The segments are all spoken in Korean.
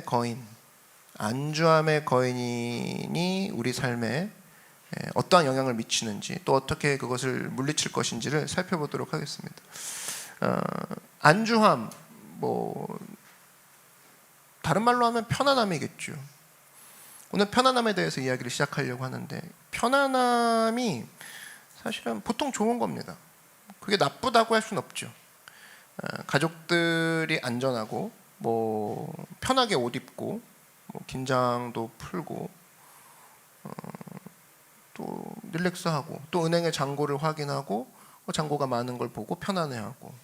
거인, 안주함의 거인이 우리 삶에 어떠한 영향을 미치는지, 또 어떻게 그것을 물리칠 것인지를 살펴보도록 하겠습니다. 안주함, 다른 말로 하면 편안함이겠죠. 오늘 편안함에 대해서 이야기를 시작하려고 하는데, 편안함이 사실은 보통 좋은 겁니다. 그게 나쁘다고 할 수는 없죠. 가족들이 안전하고 편하게 옷 입고 긴장도 풀고 또 릴렉스하고, 또 은행의 잔고를 확인하고 잔고가 많은 걸 보고 편안해하고,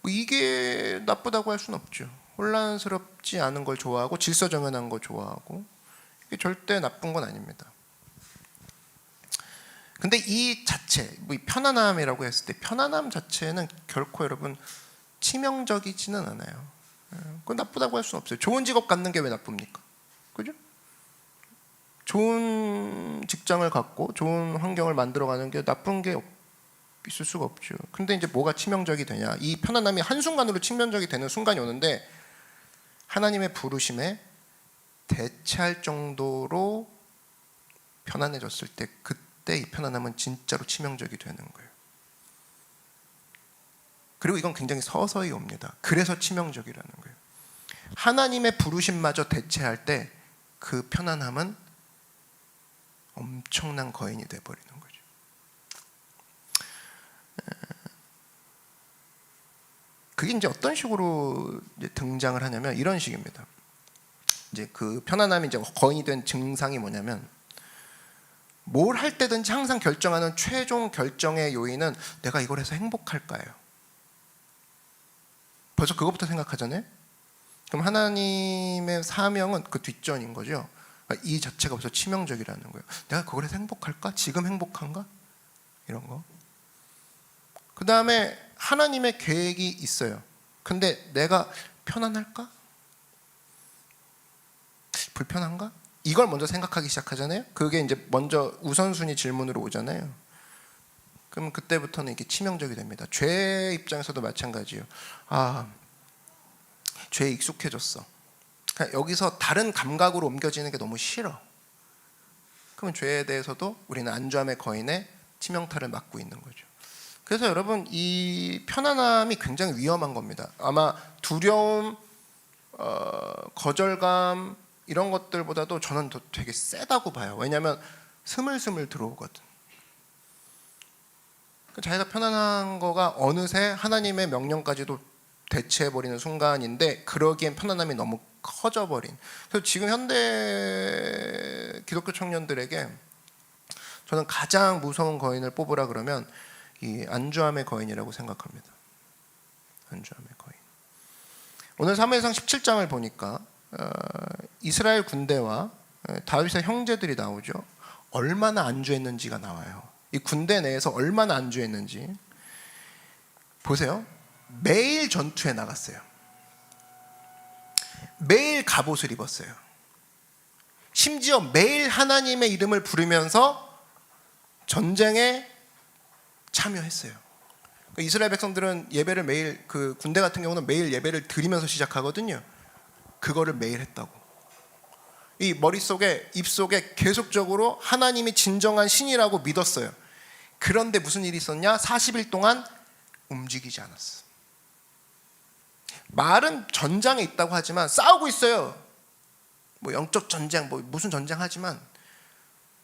이게 나쁘다고 할 수는 없죠. 혼란스럽지 않은 걸 좋아하고 질서정연한 거 좋아하고, 이게 절대 나쁜 건 아닙니다. 근데 이 자체, 이 편안함이라고 했을 때, 편안함 자체는 결코 여러분 치명적이지는 않아요. 그건 나쁘다고 할 수는 없어요. 좋은 직업 갖는 게 왜 나쁩니까? 그죠? 좋은 직장을 갖고 좋은 환경을 만들어가는 게 나쁜 게 있을 수가 없죠. 근데 이제 뭐가 치명적이 되냐? 이 편안함이 한순간으로 치명적이 되는 순간이 오는데, 하나님의 부르심에 대체할 정도로 편안해졌을 때, 그때 이 편안함은 진짜로 치명적이 되는 거예요. 그리고 이건 굉장히 서서히 옵니다. 그래서 치명적이라는 거예요. 하나님의 부르심마저 대체할 때 그 편안함은 엄청난 거인이 되어버리는 거죠. 그게 이제 어떤 식으로 이제 등장을 하냐면 이런 식입니다. 이제 그 편안함이 이제 거인이 된 증상이 뭐냐면, 뭘 할 때든지 항상 결정하는 최종 결정의 요인은 내가 이걸 해서 행복할까요? 벌써 그것부터 생각하잖아요. 그럼 하나님의 사명은 그 뒷전인 거죠. 이 자체가 벌써 치명적이라는 거예요. 내가 그걸 해서 행복할까? 지금 행복한가? 이런 거. 그 다음에 하나님의 계획이 있어요. 근데 내가 편안할까? 불편한가? 이걸 먼저 생각하기 시작하잖아요. 그게 이제 먼저 우선순위 질문으로 오잖아요. 그럼 그때부터는 이게 치명적이 됩니다. 죄의 입장에서도 마찬가지예요. 죄에 익숙해졌어. 여기서 다른 감각으로 옮겨지는 게 너무 싫어. 그러면 죄에 대해서도 우리는 안주함의 거인의 치명타를 맞고 있는 거죠. 그래서 여러분, 이 편안함이 굉장히 위험한 겁니다. 아마 두려움, 거절감 이런 것들보다도 저는 더 되게 세다고 봐요. 왜냐하면 스물스물 들어오거든. 자기가 편안한 거가 어느새 하나님의 명령까지도 대체해버리는 순간인데, 그러기엔 편안함이 너무 커져버린. 그래서 지금 현대 기독교 청년들에게 저는 가장 무서운 거인을 뽑으라 그러면 이 안주함의 거인이라고 생각합니다. 안주함의 거인. 오늘 사무엘상 17장을 보니까 이스라엘 군대와 다윗의 형제들이 나오죠. 얼마나 안주했는지가 나와요. 이 군대 내에서 얼마나 안주했는지 보세요. 매일 전투에 나갔어요. 매일 갑옷을 입었어요. 심지어 매일 하나님의 이름을 부르면서 전쟁에 참여했어요. 이스라엘 백성들은 예배를 매일, 그 군대 같은 경우는 매일 예배를 드리면서 시작하거든요. 그거를 매일 했다고. 이 머릿속에, 입속에 계속적으로 하나님이 진정한 신이라고 믿었어요. 그런데 무슨 일이 있었냐? 40일 동안 움직이지 않았어. 말은 전장에 있다고 하지만 싸우고 있어요. 영적 전쟁, 무슨 전쟁 하지만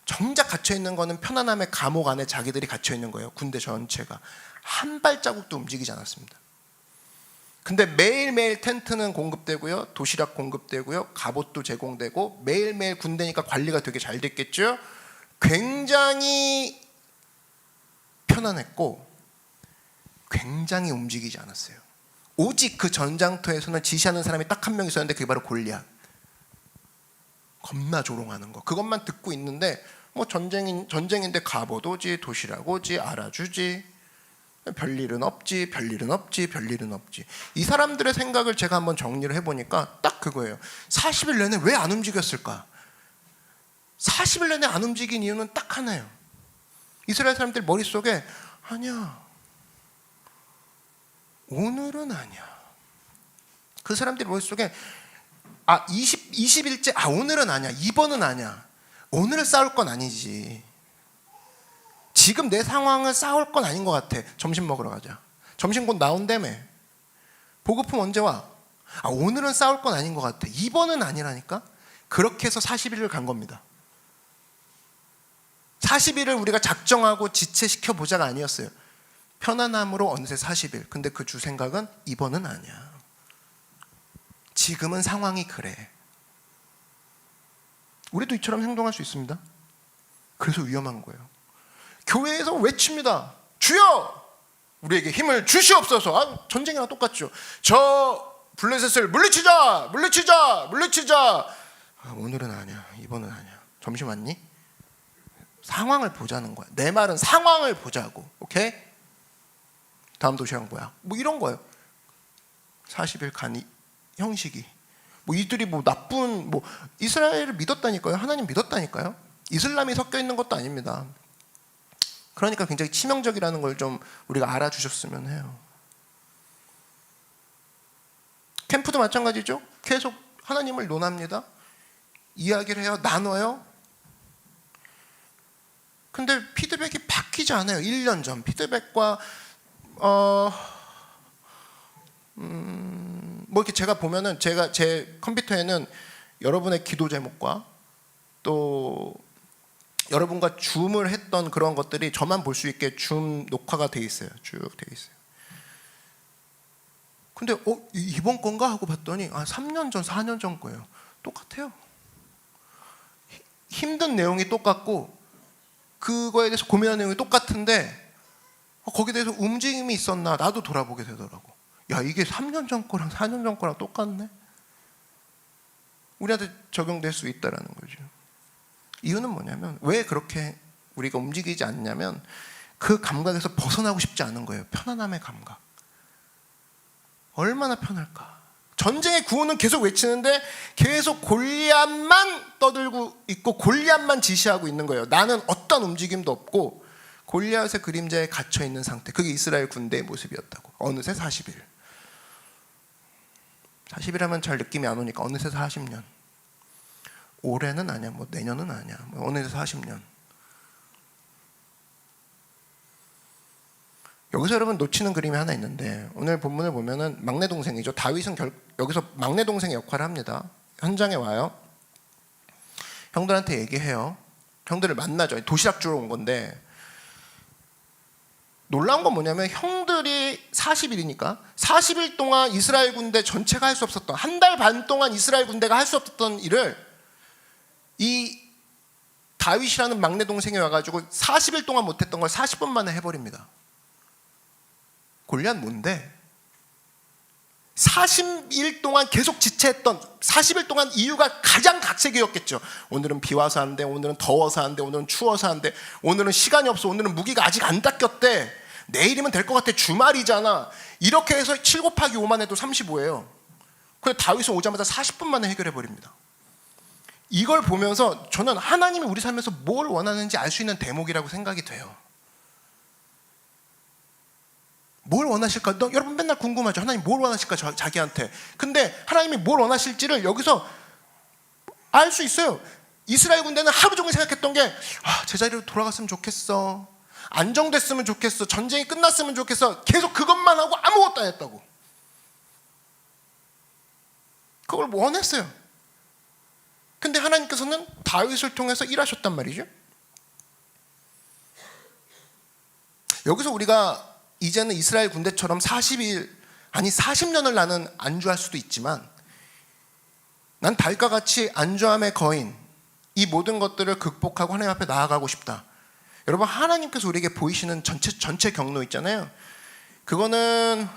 정작 갇혀있는 거는 편안함의 감옥 안에 자기들이 갇혀있는 거예요. 군대 전체가 한 발자국도 움직이지 않았습니다. 근데 매일매일 텐트는 공급되고요, 도시락 공급되고요, 갑옷도 제공되고, 매일매일 군대니까 관리가 되게 잘 됐겠죠. 굉장히 편안했고 굉장히 움직이지 않았어요. 오직 그 전장터에서는 지시하는 사람이 딱 한 명 있었는데, 그게 바로 골리앗. 겁나 조롱하는 거, 그것만 듣고 있는데 전쟁인데 갑옷 오지, 도시락 오지, 알아주지, 별일은 없지, 별일은 없지, 별일은 없지. 이 사람들의 생각을 제가 한번 정리를 해보니까 딱 그거예요. 40일 내내 왜 안 움직였을까? 40일 내내 안 움직인 이유는 딱 하나예요. 이스라엘 사람들 머릿속에 아니야, 오늘은 아니야. 그 사람들 머릿속에 20일째, 오늘은 아니야. 이번은 아니야. 오늘을 싸울 건 아니지. 지금 내 상황을 싸울 건 아닌 것 같아. 점심 먹으러 가자. 점심 곧 나온다며. 보급품 언제 와? 오늘은 싸울 건 아닌 것 같아. 이번은 아니라니까. 그렇게 해서 40일을 간 겁니다. 40일을 우리가 작정하고 지체시켜 보자가 아니었어요. 편안함으로 어느새 40일. 근데 그 주 생각은 이번은 아니야. 지금은 상황이 그래. 우리도 이처럼 행동할 수 있습니다. 그래서 위험한 거예요. 교회에서 외칩니다. 주여! 우리에게 힘을 주시옵소서. 전쟁이랑 똑같죠. 저 블레셋을 물리치자! 물리치자! 물리치자! 오늘은 아니야. 이번은 아니야. 점심 왔니? 상황을 보자는 거야. 내 말은 상황을 보자고. 오케이? 다음 도시락 뭐야? 뭐 이런 거예요. 40일 간 형식이. 이들이 나쁜 이스라엘을 믿었다니까요. 하나님 믿었다니까요. 이슬람이 섞여 있는 것도 아닙니다. 그러니까 굉장히 치명적이라는 걸 좀 우리가 알아주셨으면 해요. 캠프도 마찬가지죠. 계속 하나님을 논합니다. 이야기를 해요. 나눠요. 근데 피드백이 바뀌지 않아요. 1년 전 피드백과 이렇게 제가 보면은 제 컴퓨터에는 여러분의 기도 제목과 또 여러분과 줌을 했던 그런 것들이 저만 볼 수 있게 줌 녹화가 돼 있어요. 쭉 돼 있어요. 근데 이번 건가 하고 봤더니 3년 전, 4년 전 거예요. 똑같아요. 힘든 내용이 똑같고 그거에 대해서 고민하는 내용이 똑같은데 거기에 대해서 움직임이 있었나 나도 돌아보게 되더라고. 야, 이게 3년 전 거랑 4년 전 거랑 똑같네. 우리한테 적용될 수 있다라는 거죠. 이유는 뭐냐면 왜 그렇게 우리가 움직이지 않냐면 그 감각에서 벗어나고 싶지 않은 거예요. 편안함의 감각. 얼마나 편할까. 전쟁의 구호는 계속 외치는데 계속 골리앗만 떠들고 있고 골리앗만 지시하고 있는 거예요. 나는 어떤 움직임도 없고 골리앗의 그림자에 갇혀 있는 상태. 그게 이스라엘 군대의 모습이었다고. 어느새 40일. 40일 하면 잘 느낌이 안 오니까 어느새 40년. 올해는 아니야. 내년은 아니야. 어느새 40년. 여기서 여러분 놓치는 그림이 하나 있는데 오늘 본문을 보면은 막내 동생이죠. 다윗은 여기서 막내 동생의 역할을 합니다. 현장에 와요. 형들한테 얘기해요. 형들을 만나죠. 도시락 주러 온 건데 놀라운 건 뭐냐면 형들이 40일이니까 40일 동안 이스라엘 군대 전체가 할 수 없었던 한 달 반 동안 이스라엘 군대가 할 수 없었던 일을 이 다윗이라는 막내 동생이 와가지고 40일 동안 못했던 걸 40분 만에 해버립니다. 골리앗 뭔데? 40일 동안 계속 지체했던 40일 동안 이유가 가장 각색이었겠죠. 오늘은 비 와서 한대, 오늘은 더워서 한대, 오늘은 추워서 한대, 오늘은 시간이 없어, 오늘은 무기가 아직 안 닦였대, 내일이면 될 것 같아, 주말이잖아. 이렇게 해서 7 곱하기 5만 해도 35예요. 근데 다윗은 오자마자 40분 만에 해결해버립니다. 이걸 보면서 저는 하나님이 우리 삶에서 뭘 원하는지 알 수 있는 대목이라고 생각이 돼요. 뭘 원하실까? 여러분 맨날 궁금하죠. 하나님 뭘 원하실까 자기한테. 근데 하나님이 뭘 원하실지를 여기서 알 수 있어요. 이스라엘 군대는 하루 종일 생각했던 게 제자리로 돌아갔으면 좋겠어, 안정됐으면 좋겠어, 전쟁이 끝났으면 좋겠어. 계속 그것만 하고 아무것도 안 했다고. 그걸 원했어요. 근데 하나님께서는 다윗을 통해서 일하셨단 말이죠. 여기서 우리가 이제는 이스라엘 군대처럼 40일 아니 40년을 나는 안주할 수도 있지만 난 다윗과 같이 안주함의 거인, 이 모든 것들을 극복하고 하나님 앞에 나아가고 싶다. 여러분, 하나님께서 우리에게 보이시는 전체 경로 있잖아요. 그거는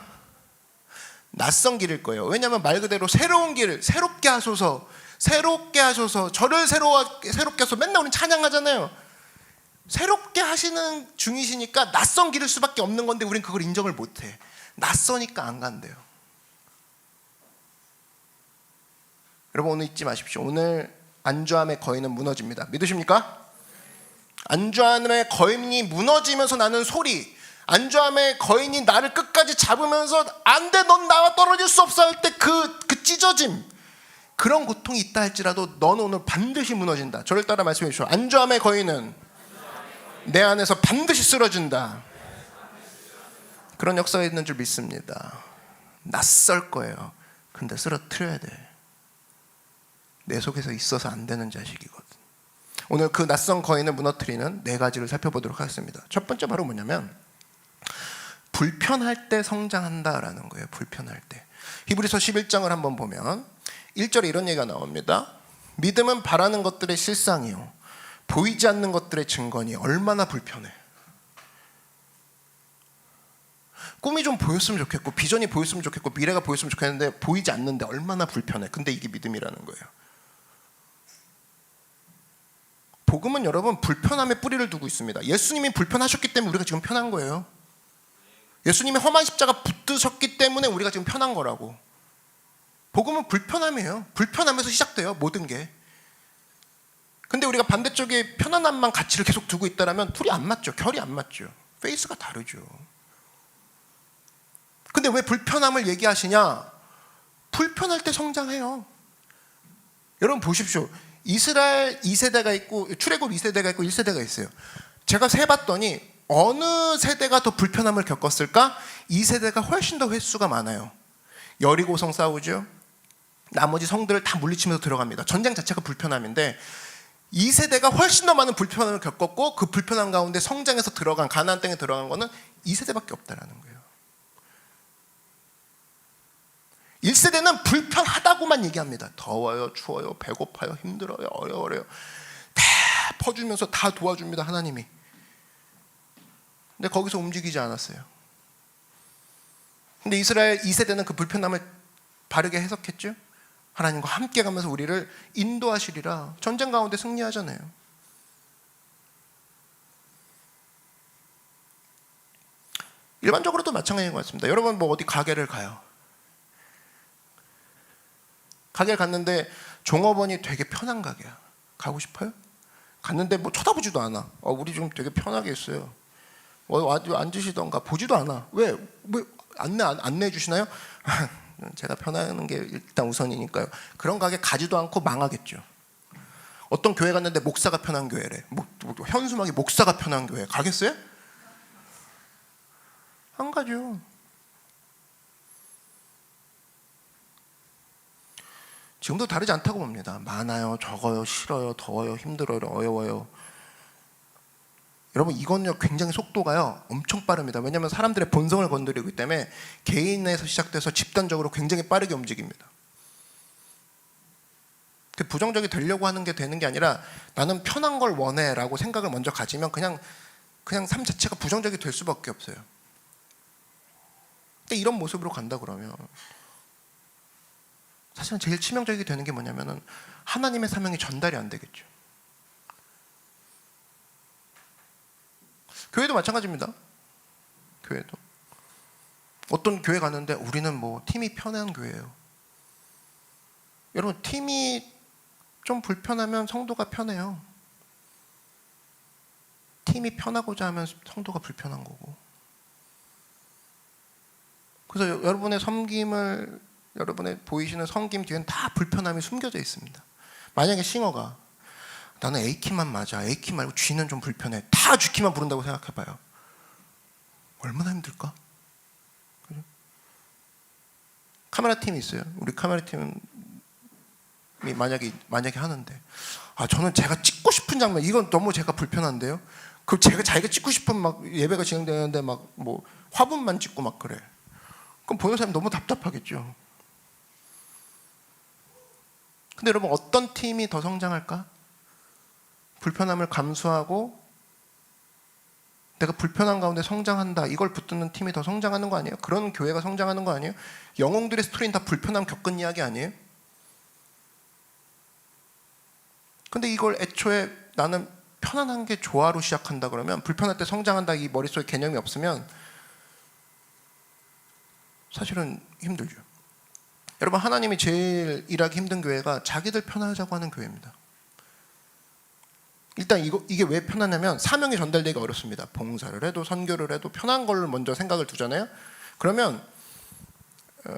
낯선 길일 거예요. 왜냐하면 말 그대로 새로운 길을 새롭게 하소서, 새롭게 하소서, 저를 새롭게 하소서. 맨날 우리는 찬양하잖아요. 새롭게 하시는 중이시니까 낯선 길일 수밖에 없는 건데 우린 그걸 인정을 못해. 낯서니까 안 간대요. 여러분, 오늘 잊지 마십시오. 오늘 안주함의 거인은 무너집니다. 믿으십니까? 안주함의 거인이 무너지면서 나는 소리, 안주함의 거인이 나를 끝까지 잡으면서 안 돼, 넌 나와 떨어질 수 없어 할 때 그 찢어짐, 그런 고통이 있다 할지라도 너는 오늘 반드시 무너진다. 저를 따라 말씀해 주십시오. 안주함의 거인은 내 안에서 반드시 쓰러진다. 그런 역사가 있는 줄 믿습니다. 낯설 거예요. 근데 쓰러뜨려야 돼. 내 속에서 있어서 안 되는 자식이거든. 오늘 그 낯선 거인을 무너뜨리는 4가지를 살펴보도록 하겠습니다. 첫 번째 바로 뭐냐면 불편할 때 성장한다라는 거예요. 불편할 때. 히브리서 11장을 한번 보면 1절에 이런 얘기가 나옵니다. 믿음은 바라는 것들의 실상이요 보이지 않는 것들의 증거니 얼마나 불편해. 꿈이 좀 보였으면 좋겠고 비전이 보였으면 좋겠고 미래가 보였으면 좋겠는데 보이지 않는데 얼마나 불편해. 근데 이게 믿음이라는 거예요. 복음은 여러분 불편함에 뿌리를 두고 있습니다. 예수님이 불편하셨기 때문에 우리가 지금 편한 거예요. 예수님이 험한 십자가 붙드셨기 때문에 우리가 지금 편한 거라고. 복음은 불편함이에요. 불편함에서 시작돼요. 모든 게. 근데 우리가 반대쪽에 편안함만 가치를 계속 두고 있다면 둘이 안 맞죠. 결이 안 맞죠. 페이스가 다르죠. 근데 왜 불편함을 얘기하시냐? 불편할 때 성장해요. 여러분 보십시오. 이스라엘 2세대가 있고 출애굽 2세대가 있고 1세대가 있어요. 제가 세봤더니 어느 세대가 더 불편함을 겪었을까? 2세대가 훨씬 더 횟수가 많아요. 여리고성 싸우죠. 나머지 성들을 다 물리치면서 들어갑니다. 전쟁 자체가 불편함인데 2세대가 훨씬 더 많은 불편함을 겪었고 그 불편함 가운데 성장해서 들어간 가나안 땅에 들어간 거는 2세대밖에 없다라는 거예요. 1세대는 불편하다고만 얘기합니다. 더워요, 추워요, 배고파요, 힘들어요, 어려워요. 다 퍼주면서 다 도와줍니다, 하나님이. 근데 거기서 움직이지 않았어요. 근데 이스라엘 2세대는 그 불편함을 바르게 해석했죠. 하나님과 함께 가면서 우리를 인도하시리라. 전쟁 가운데 승리하잖아요. 일반적으로도 마찬가지인 것 같습니다. 여러분 뭐 어디 가게를 가요. 가게를 갔는데 종업원이 되게 편한 가게야. 가고 싶어요? 갔는데 뭐 쳐다보지도 않아. 우리 좀 되게 편하게 했어요. 앉으시던가 보지도 않아. 왜 안내해 주시나요? 제가 편하는 게 일단 우선이니까요. 그런 가게 가지도 않고 망하겠죠. 어떤 교회 갔는데 목사가 편한 교회래. 현수막이 목사가 편한 교회 가겠어요? 안 가죠. 지금도 다르지 않다고 봅니다. 많아요, 적어요, 싫어요, 더워요, 힘들어요, 어려워요. 여러분 이건요 굉장히 속도가요 엄청 빠릅니다. 왜냐하면 사람들의 본성을 건드리기 때문에 개인에서 시작돼서 집단적으로 굉장히 빠르게 움직입니다. 부정적이 되려고 하는 게 되는 게 아니라 나는 편한 걸 원해 라고 생각을 먼저 가지면 그냥 삶 자체가 부정적이 될 수밖에 없어요. 근데 이런 모습으로 간다 그러면 사실은 제일 치명적이 되는 게 뭐냐면은 하나님의 사명이 전달이 안 되겠죠. 교회도 마찬가지입니다. 교회도 어떤 교회 갔는데 우리는 뭐 팀이 편한 교회예요. 여러분 팀이 좀 불편하면 성도가 편해요. 팀이 편하고자 하면 성도가 불편한 거고. 그래서 여러분의 섬김을 여러분의 보이시는 섬김 뒤에는 다 불편함이 숨겨져 있습니다. 만약에 싱어가 나는 A키만 맞아. A키 말고 G는 좀 불편해. 다 G키만 부른다고 생각해봐요. 얼마나 힘들까? 그죠? 카메라 팀이 있어요. 우리 카메라 팀이 만약에 하는데 저는 제가 찍고 싶은 장면 이건 너무 제가 불편한데요. 그 자기가 찍고 싶은 막 예배가 진행되는데 막 뭐 화분만 찍고 막 그래. 그럼 보는 사람이 너무 답답하겠죠. 근데 여러분 어떤 팀이 더 성장할까? 불편함을 감수하고 내가 불편한 가운데 성장한다. 이걸 붙드는 팀이 더 성장하는 거 아니에요? 그런 교회가 성장하는 거 아니에요? 영웅들의 스토리는 다 불편함 겪은 이야기 아니에요? 근데 이걸 애초에 나는 편안한 게 좋아로 시작한다 그러면 불편할 때 성장한다 이 머릿속에 개념이 없으면 사실은 힘들죠. 여러분 하나님이 제일 일하기 힘든 교회가 자기들 편하자고 하는 교회입니다. 일단 이게 왜 편하냐면 사명이 전달되기가 어렵습니다. 봉사를 해도 선교를 해도 편한 걸 먼저 생각을 두잖아요. 그러면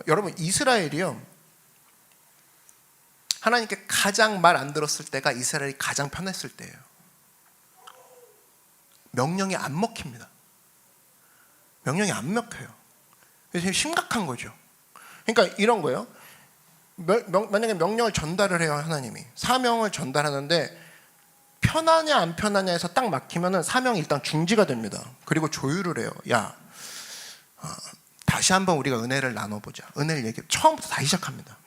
여러분 이스라엘이요 하나님께 가장 말 안 들었을 때가 이스라엘이 가장 편했을 때예요. 명령이 안 먹힙니다. 명령이 안 먹혀요. 그래서 심각한 거죠. 그러니까 이런 거예요. 만약에 명령을 전달을 해요. 하나님이 사명을 전달하는데 편하냐 안 편하냐에서 딱 막히면은 사명이 일단 중지가 됩니다. 그리고 조율을 해요. 야, 다시 한번 우리가 은혜를 나눠보자. 은혜를 얘기 처음부터 다시 시작합니다.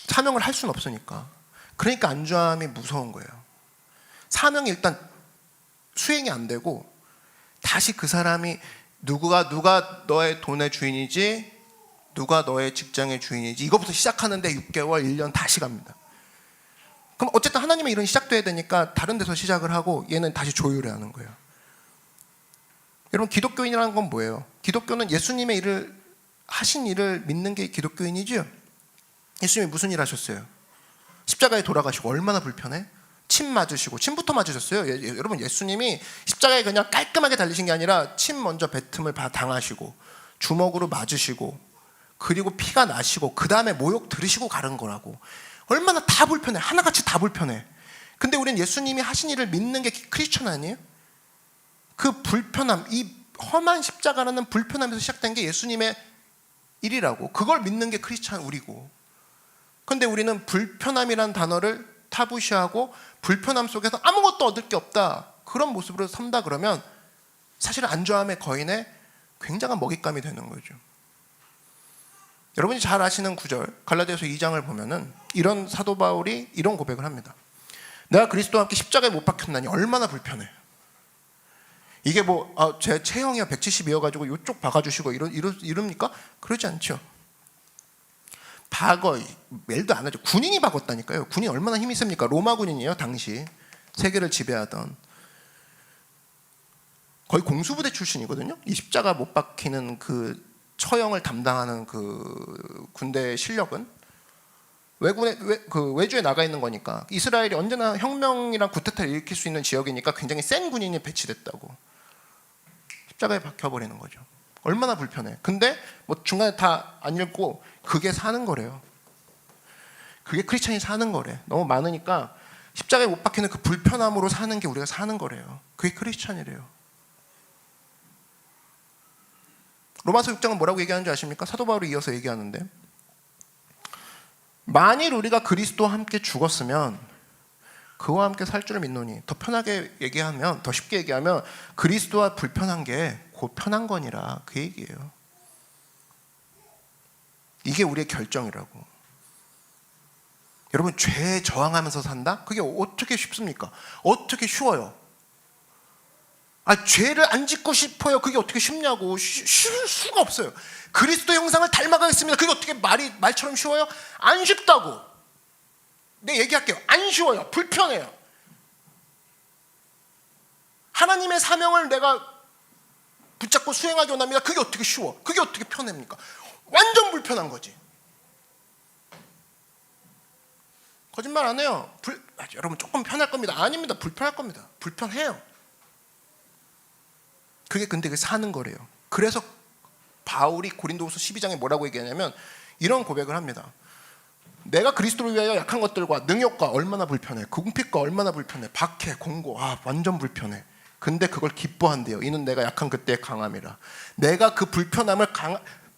사명을 할 수는 없으니까. 그러니까 안주함이 무서운 거예요. 사명이 일단 수행이 안 되고 다시 그 사람이 누가 너의 돈의 주인이지, 누가 너의 직장의 주인이지, 이거부터 시작하는데 6개월, 1년 다시 갑니다. 그럼 어쨌든 하나님의 일은 시작돼야 되니까 다른 데서 시작을 하고 얘는 다시 조율해야 하는 거예요. 여러분, 기독교인이라는 건 뭐예요? 기독교는 예수님의 일을 하신 일을 믿는 게 기독교인이죠. 예수님이 무슨 일 하셨어요? 십자가에 돌아가시고 얼마나 불편해? 침 맞으시고, 침부터 맞으셨어요. 여러분, 예수님이 십자가에 그냥 깔끔하게 달리신 게 아니라 침 먼저 뱉음을 당하시고 주먹으로 맞으시고 그리고 피가 나시고 그 다음에 모욕 들으시고 가는 거라고. 얼마나 다 불편해. 하나같이 다 불편해. 근데 우리는 예수님이 하신 일을 믿는 게 크리스천 아니에요? 그 불편함, 이 험한 십자가라는 불편함에서 시작된 게 예수님의 일이라고. 그걸 믿는 게 크리스천 우리고. 근데 우리는 불편함이라는 단어를 타부시하고 불편함 속에서 아무것도 얻을 게 없다, 그런 모습으로 산다 그러면 사실은 안주함의 거인의 굉장한 먹잇감이 되는 거죠. 여러분이 잘 아시는 구절 갈라디아서 2장을 보면은 이런 사도 바울이 이런 고백을 합니다. 내가 그리스도와 함께 십자가에 못 박혔나니 얼마나 불편해. 이게 제 체형이야 172여가지고 이쪽 박아주시고 이럽니까? 그러지 않죠. 박어, 말도 안 하죠. 군인이 박았다니까요. 군인 얼마나 힘이 셉니까? 로마 군인이에요. 당시 세계를 지배하던 거의 공수부대 출신이거든요. 이 십자가 못 박히는 그 처형을 담당하는 그 군대의 실력은 외주에 나가 있는 거니까. 이스라엘이 언제나 혁명이랑 쿠데타를 일으킬 수 있는 지역이니까 굉장히 센 군인이 배치됐다고. 십자가에 박혀버리는 거죠. 얼마나 불편해. 근데 중간에 다 안 읽고 그게 사는 거래요. 그게 크리스천이 사는 거래. 너무 많으니까 십자가에 못 박히는 그 불편함으로 사는 게 우리가 사는 거래요. 그게 크리스천이래요. 로마서 6장은 뭐라고 얘기하는지 아십니까? 사도 바울이 이어서 얘기하는데, 만일 우리가 그리스도와 함께 죽었으면 그와 함께 살 줄을 믿노니, 더 편하게 얘기하면, 더 쉽게 얘기하면 그리스도와 불편한 게 곧 편한 거니라, 그 얘기예요. 이게 우리의 결정이라고. 여러분, 죄에 저항하면서 산다? 그게 어떻게 쉽습니까? 어떻게 쉬워요? 죄를 안 짓고 싶어요. 그게 어떻게 쉽냐고. 쉬울 수가 없어요. 그리스도 형상을 닮아가겠습니다. 그게 어떻게 말처럼 쉬워요? 안 쉽다고. 네, 얘기할게요. 안 쉬워요. 불편해요. 하나님의 사명을 내가 붙잡고 수행하기 원합니다. 그게 어떻게 쉬워? 그게 어떻게 편합니까? 완전 불편한 거지. 거짓말 안 해요. 여러분, 조금 편할 겁니다. 아닙니다. 불편할 겁니다. 불편해요. 근데 그게 사는 거래요. 그래서 바울이 고린도후서 12장에 뭐라고 얘기하냐면 이런 고백을 합니다. 내가 그리스도를 위하여 약한 것들과 능욕과 얼마나 불편해. 궁핍과 얼마나 불편해. 박해, 공고, 완전 불편해. 근데 그걸 기뻐한대요. 이는 내가 약한 그때의 강함이라. 내가 그 불편함을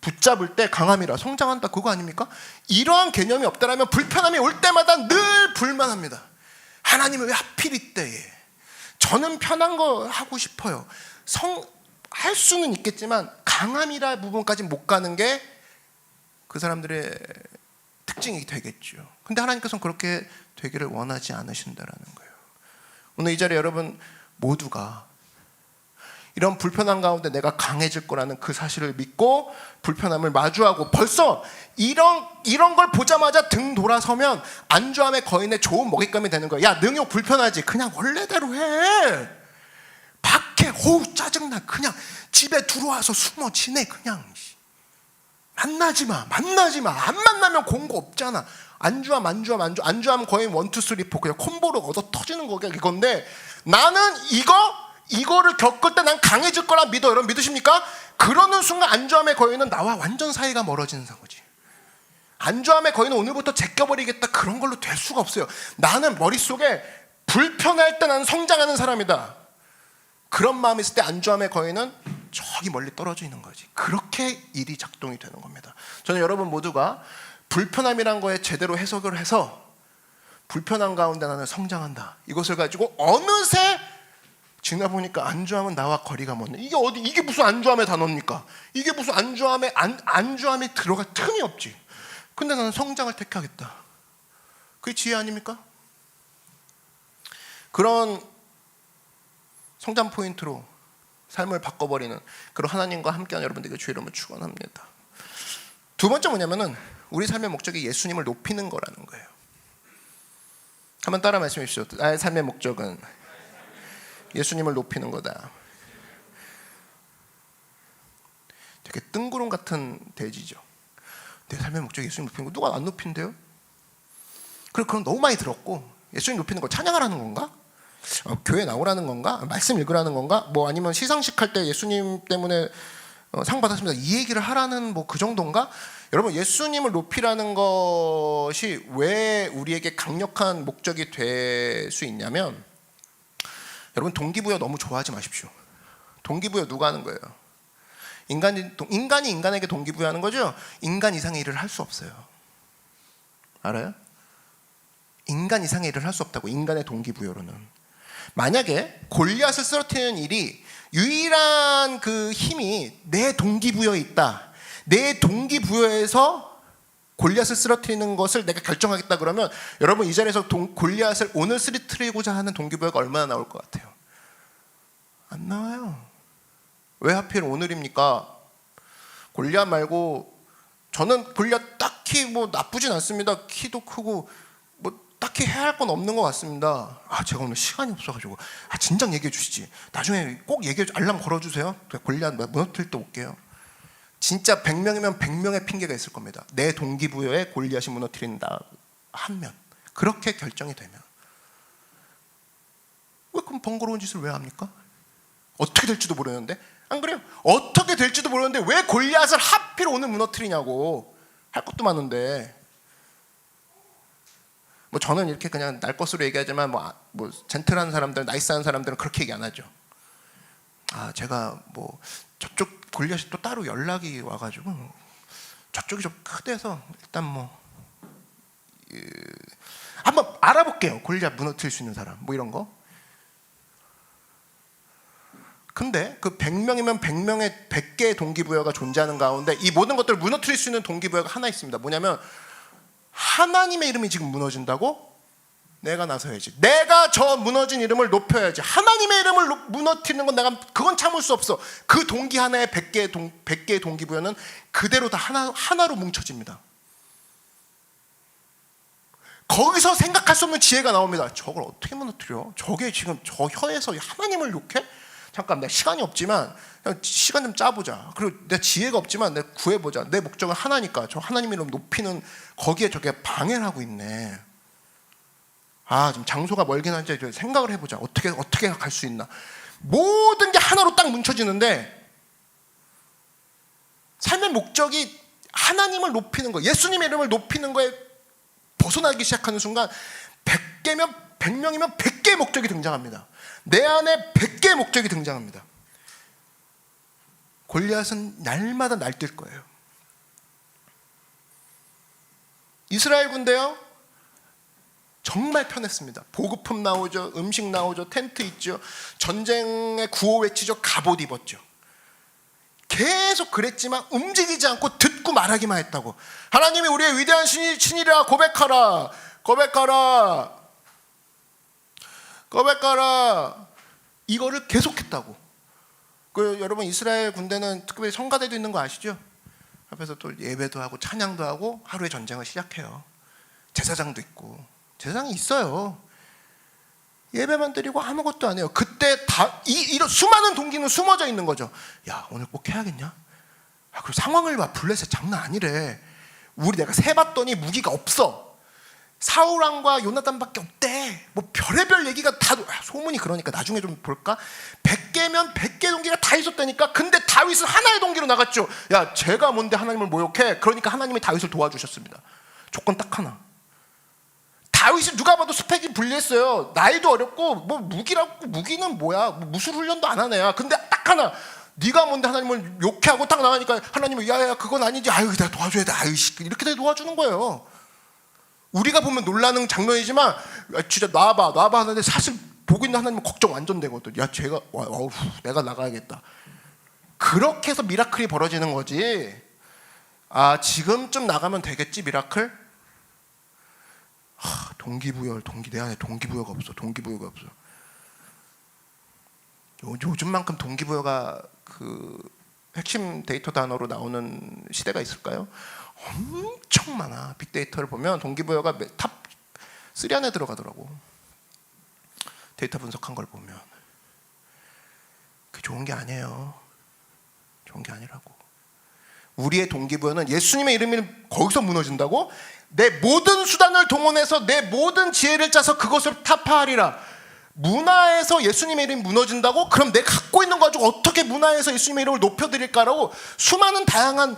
붙잡을 때 강함이라. 성장한다, 그거 아닙니까? 이러한 개념이 없다라면 불편함이 올 때마다 늘 불만합니다. 하나님은 왜 하필 이때에. 저는 편한 거 하고 싶어요. 할 수는 있겠지만 강함이라 부분까지 못 가는 게 그 사람들의 특징이 되겠죠. 근데 하나님께서는 그렇게 되기를 원하지 않으신다라는 거예요. 오늘 이 자리에 여러분 모두가 이런 불편함 가운데 내가 강해질 거라는 그 사실을 믿고 불편함을 마주하고, 벌써 이런 걸 보자마자 등 돌아서면 안주함의 거인의 좋은 먹잇감이 되는 거야. 야, 능욕 불편하지? 그냥 원래대로 해. 박해, 짜증나. 그냥 집에 들어와서 숨어 지내. 그냥 만나지 마. 안 만나면 공고 없잖아. 안주함 거인 1, 2, 3, 4 그냥 콤보로 얻어 터지는 거야. 이건데 나는 이거를 겪을 때 난 강해질 거라 믿어. 여러분 믿으십니까? 그러는 순간 안주함의 거인은 나와 완전 사이가 멀어지는 거지. 안주함의 거인은 오늘부터 제껴버리겠다, 그런 걸로 될 수가 없어요. 나는 머릿속에 불편할 때 나는 성장하는 사람이다, 그런 마음이 있을 때 안주함의 거인은 저기 멀리 떨어져 있는 거지. 그렇게 일이 작동이 되는 겁니다. 저는 여러분 모두가 불편함이란 거에 제대로 해석을 해서 불편한 가운데 나는 성장한다, 이것을 가지고 어느새 지나보니까 안주함은 나와 거리가 먼네. 이게 무슨 안주함의 단어입니까? 이게 무슨 안주함이 들어갈 틈이 없지. 근데 나는 성장을 택하겠다. 그게 지혜 아닙니까? 그런 성장 포인트로 삶을 바꿔버리는 그런 하나님과 함께하는 여러분들에게 주의 이름을 축원합니다. 두 번째 뭐냐면은 우리 삶의 목적이 예수님을 높이는 거라는 거예요. 한번 따라 말씀해 주시죠. 나의 삶의 목적은 예수님을 높이는 거다. 되게 뜬구름 같은 대지죠. 내 삶의 목적이 예수님 높이는 거 누가 안 높인대요? 그럼 너무 많이 들었고, 예수님 높이는 거 찬양을 하는 건가? 교회 나오라는 건가? 말씀 읽으라는 건가? 뭐 아니면 시상식 할 때 예수님 때문에 상 받았습니다, 이 얘기를 하라는 뭐 그 정도인가? 여러분, 예수님을 높이라는 것이 왜 우리에게 강력한 목적이 될 수 있냐면, 여러분 동기부여 너무 좋아하지 마십시오. 동기부여 누가 하는 거예요? 인간이 인간에게 동기부여하는 거죠. 인간 이상의 일을 할 수 없어요. 알아요? 인간 이상의 일을 할 수 없다고, 인간의 동기부여로는. 만약에 골리앗을 쓰러뜨리는 일이 유일한 그 힘이 내 동기부여에 있다, 내 동기부여에서 골리앗을 쓰러뜨리는 것을 내가 결정하겠다 그러면, 여러분 이 자리에서 골리앗을 오늘 쓰러뜨리고자 하는 동기부여가 얼마나 나올 것 같아요? 안 나와요. 왜 하필 오늘입니까? 골리앗 말고, 저는 골리앗 딱히 뭐 나쁘진 않습니다. 키도 크고 뭐 딱히 해야 할 건 없는 것 같습니다. 제가 오늘 시간이 없어가지고 진작 얘기해 주시지, 나중에 꼭 얘기해, 알람 걸어주세요. 골리앗 무너뜨릴 때 올게요. 진짜 100명이면 100명의 핑계가 있을 겁니다. 내 동기부여에 골리앗이 무너뜨린다 하면, 그렇게 결정이 되면. 왜 그럼 번거로운 짓을 왜 합니까? 어떻게 될지도 모르는데. 안 그래요? 어떻게 될지도 모르는데 왜 골리앗을 하필 오늘 무너뜨리냐고. 할 것도 많은데. 뭐 저는 이렇게 그냥 날 것으로 얘기하지만 뭐 젠틀한 사람들, 나이스한 사람들은 그렇게 얘기 안 하죠. 제가 뭐 저쪽 골리앗이 또 따로 연락이 와가지고 저쪽이 좀 크대서 일단 뭐 한번 알아볼게요. 골리앗 무너뜨릴 수 있는 사람 뭐 이런 거. 근데 그 100명이면 100명의 100개의 동기부여가 존재하는 가운데 이 모든 것들을 무너뜨릴 수 있는 동기부여가 하나 있습니다. 뭐냐면, 하나님의 이름이 지금 무너진다고? 내가 나서야지. 내가 저 무너진 이름을 높여야지. 하나님의 이름을 무너뜨리는 건 그건 참을 수 없어. 그 동기 하나에 100개의 동기부여는 그대로 다 하나로 뭉쳐집니다. 거기서 생각할 수 없는 지혜가 나옵니다. 저걸 어떻게 무너뜨려? 저게 지금 저 혀에서 하나님을 욕해? 잠깐, 내가 시간이 없지만 그냥 시간 좀 짜보자. 그리고 내가 지혜가 없지만 내가 구해보자. 내 목적은 하나니까 저 하나님 이름 높이는 거기에 저게 방해를 하고 있네. 지금 장소가 멀긴 한데 생각을 해보자. 어떻게 갈 수 있나. 모든 게 하나로 딱 뭉쳐지는데, 삶의 목적이 하나님을 높이는 거, 예수님의 이름을 높이는 거에 벗어나기 시작하는 순간 100명이면 100개의 목적이 등장합니다. 내 안에 100개의 목적이 등장합니다. 골리앗은 날마다 날뛸 거예요. 이스라엘 군대요, 정말 편했습니다. 보급품 나오죠, 음식 나오죠, 텐트 있죠, 전쟁의 구호 외치죠, 갑옷 입었죠. 계속 그랬지만 움직이지 않고 듣고 말하기만 했다고. 하나님이 우리의 위대한 신이라 고백하라, 고백하라, 고백하라. 이거를 계속했다고. 여러분, 이스라엘 군대는 특별히 성가대도 있는 거 아시죠? 앞에서 또 예배도 하고 찬양도 하고 하루의 전쟁을 시작해요. 제사장도 있고. 제사장이 있어요. 예배만 드리고 아무것도 안 해요. 그때 이런 수많은 동기는 숨어져 있는 거죠. 야, 오늘 꼭 해야겠냐? 그리고 상황을 봐. 블레셋 장난 아니래. 내가 세봤더니 무기가 없어. 사울왕과 요나단밖에 없대. 뭐 별의별 얘기가 다 소문이 그러니까 나중에 좀 볼까? 100개면 100개 동기가 다 있었다니까. 근데 다윗은 하나의 동기로 나갔죠. 야, 제가 뭔데 하나님을 모욕해? 그러니까 하나님이 다윗을 도와주셨습니다. 조건 딱 하나. 다윗이 누가 봐도 스펙이 불리했어요. 나이도 어렸고 뭐 무기는 뭐야? 뭐 무술 훈련도 안 하네. 근데 딱 하나. 네가 뭔데 하나님을 욕해하고 딱 나가니까 하나님은 야야 그건 아니지. 아유 내가 도와줘야 돼. 아유 이렇게 도와주는 거예요. 우리가 보면 놀라는 장면이지만 진짜 놔봐 하는데 사실 보고 있는 하나님은 걱정 완전 되거든. 야 제가 내가 나가야겠다. 그렇게 해서 미라클이 벌어지는 거지. 아 지금쯤 나가면 되겠지 미라클? 내 안에 동기부여가 없어. 요즘만큼 동기부여가 그 핵심 데이터 단어로 나오는 시대가 있을까요? 엄청 많아. 빅데이터를 보면 동기부여가 탑 3 안에 들어가더라고. 데이터 분석한 걸 보면. 그게 좋은 게 아니에요. 좋은 게 아니라고. 우리의 동기부여는 예수님의 이름이 거기서 무너진다고? 내 모든 수단을 동원해서 내 모든 지혜를 짜서 그것을 타파하리라. 문화에서 예수님의 이름이 무너진다고? 그럼 내가 갖고 있는 거 가지고 어떻게 문화에서 예수님의 이름을 높여드릴까라고 수많은 다양한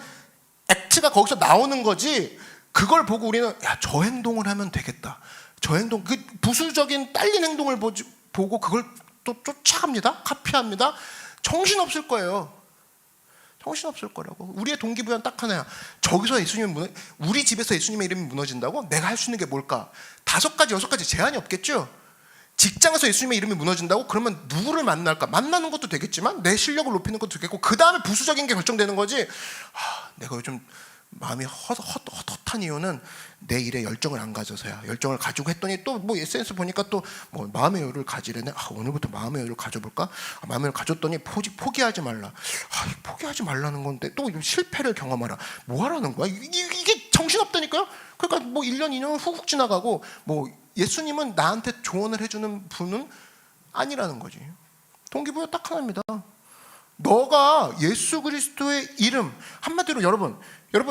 액트가 거기서 나오는 거지. 그걸 보고 우리는 야, 저 행동을 하면 되겠다. 저 행동, 그 부수적인 딸린 행동을 보고 그걸 또 쫓아갑니다. 카피합니다. 정신없을 거예요. 정신없을 거라고. 우리의 동기부여는 딱 하나야. 저기서 우리 집에서 예수님의 이름이 무너진다고? 내가 할 수 있는 게 뭘까? 5가지 6가지 제한이 없겠죠. 직장에서 예수님의 이름이 무너진다고? 그러면 누구를 만날까? 만나는 것도 되겠지만 내 실력을 높이는 것도 되겠고 그 다음에 부수적인 게 결정되는 거지. 내가 요즘 마음이 헛헛한 이유는 내 일에 열정을 안 가져서야. 열정을 가지고 했더니 또 뭐 SNS 보니까 또 뭐 마음의 여유를 가지려네. 오늘부터 마음의 여유를 가져볼까? 마음의 여유를 가졌더니 포기하지 말라. 포기하지 말라는 건데 또 실패를 경험하라. 뭐 하라는 거야? 이게 정신없다니까요? 그러니까 뭐 1년 2년은 훅훅 지나가고 뭐 예수님은 나한테 조언을 해주는 분은 아니라는 거지. 동기부여 딱 하나입니다. 너가 예수 그리스도의 이름, 한마디로 여러분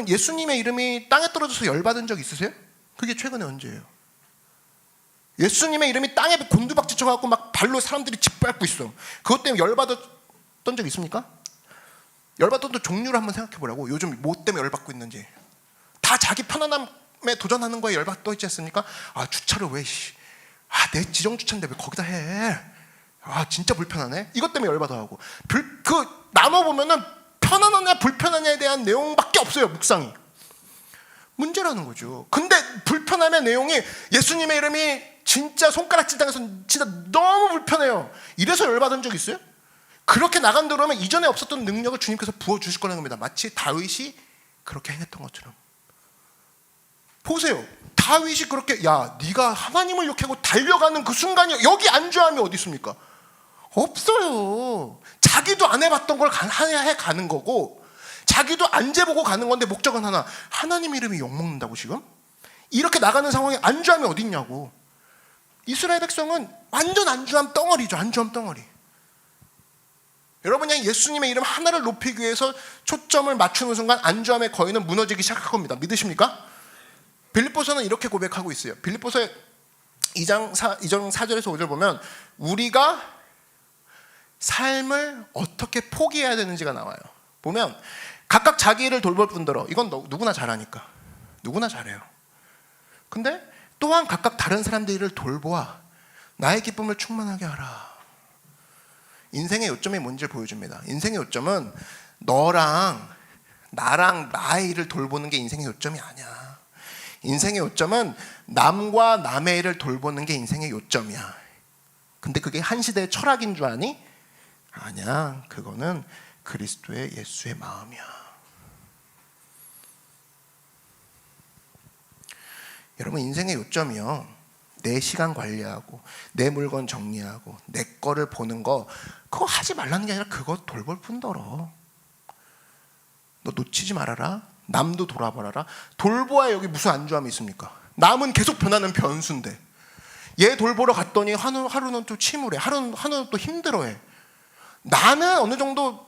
예수님의 이름이 땅에 떨어져서 열받은 적 있으세요? 그게 최근에 언제예요? 예수님의 이름이 땅에 곤두박질 쳐갖고 막 발로 사람들이 짓밟고 있어. 그것 때문에 열받았던 적 있습니까? 열받았던 종류를 한번 생각해 보라고. 요즘 뭐 때문에 열받고 있는지. 다 자기 편안함에 도전하는 거에 열받고 있지 않습니까? 주차를 왜 내 지정 주차인데 왜 거기다 해? 진짜 불편하네. 이것 때문에 열받아하고. 나눠 보면은 편안하냐 불편하냐에 대한 내용밖에 없어요. 묵상이 문제라는 거죠. 근데 불편함의 내용이 예수님의 이름이 진짜 손가락질 당해서 진짜 너무 불편해요. 이래서 열받은 적 있어요? 그렇게 나간다 그러면 이전에 없었던 능력을 주님께서 부어주실 거라는 겁니다. 마치 다윗이 그렇게 행했던 것처럼. 보세요. 다윗이 그렇게 네가 하나님을 욕하고 달려가는 그 순간이 여기 안주함이 어디 있습니까? 없어요. 자기도 안 해봤던 걸 해가는 거고 자기도 안 재보고 가는 건데 목적은 하나. 하나님 이름이 욕먹는다고 지금? 이렇게 나가는 상황에 안주함이 어디 있냐고. 이스라엘 백성은 완전 안주함 덩어리죠. 안주함 덩어리. 여러분 그냥 예수님의 이름 하나를 높이기 위해서 초점을 맞추는 순간 안주함의 거인은 무너지기 시작할 겁니다. 믿으십니까? 빌립보서는 이렇게 고백하고 있어요. 빌립보서의 2장 4절에서 5절 보면 우리가 삶을 어떻게 포기해야 되는지가 나와요. 보면 각각 자기 일을 돌볼 뿐더러 이건 누구나 잘하니까. 누구나 잘해요. 근데 또한 각각 다른 사람들 일을 돌보아 나의 기쁨을 충만하게 하라. 인생의 요점이 뭔지를 보여줍니다. 인생의 요점은 너랑 나랑 나의 일을 돌보는 게 인생의 요점이 아니야. 인생의 요점은 남과 남의 일을 돌보는 게 인생의 요점이야. 근데 그게 한 시대의 철학인 줄 아니? 아니야. 그거는 그리스도의 예수의 마음이야. 여러분 인생의 요점이요. 내 시간 관리하고 내 물건 정리하고 내 거를 보는 거 그거 하지 말라는 게 아니라 그거 돌볼 뿐더러 너 놓치지 말아라. 남도 돌아보라라. 돌보아야 여기 무슨 안주함이 있습니까? 남은 계속 변하는 변수인데 얘 돌보러 갔더니 하루는 또 침울해. 하루는 또 힘들어해. 나는 어느 정도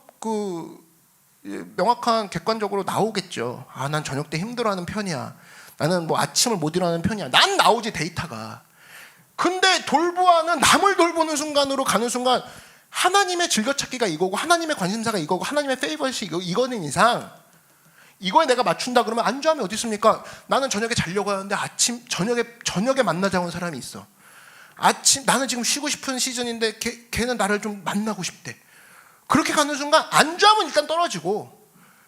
명확한 객관적으로 나오겠죠. 난 저녁 때 힘들어하는 편이야. 나는 뭐 아침을 못 일어나는 편이야. 난 나오지 데이터가. 근데 돌보아는 남을 돌보는 순간으로 가는 순간 하나님의 즐겨찾기가 이거고 하나님의 관심사가 이거고 하나님의 페이버시 이거는 이상 이거에 내가 맞춘다 그러면 안주함이 어디 있습니까? 나는 저녁에 자려고 하는데 아침 저녁에 만나자고 하는 사람이 있어. 나는 지금 쉬고 싶은 시즌인데 걔는 나를 좀 만나고 싶대. 그렇게 가는 순간 안주함은 일단 떨어지고,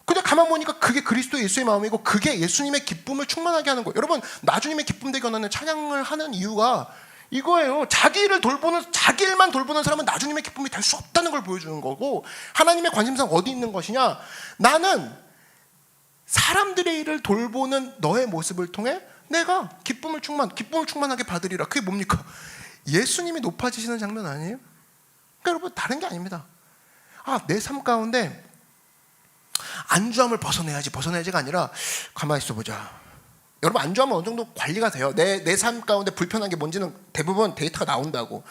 근데 가만 보니까 그게 그리스도 예수의 마음이고 그게 예수님의 기쁨을 충만하게 하는 거예요. 여러분, 나주님의 기쁨 대견하는 찬양을 하는 이유가 이거예요. 자기 일만 돌보는 사람은 나주님의 기쁨이 될 수 없다는 걸 보여주는 거고, 하나님의 관심사가 어디 있는 것이냐? 나는 사람들의 일을 돌보는 너의 모습을 통해 내가 기쁨을 충만하게 받으리라. 그게 뭡니까? 예수님이 높아지시는 장면 아니에요? 그러니까 여러분, 다른 게 아닙니다. 내 삶 가운데 안주함을 벗어내야지가 아니라 가만히 있어보자. 여러분, 안주함은 어느 정도 관리가 돼요. 내 삶 가운데 불편한 게 뭔지는 대부분 데이터가 나온다고.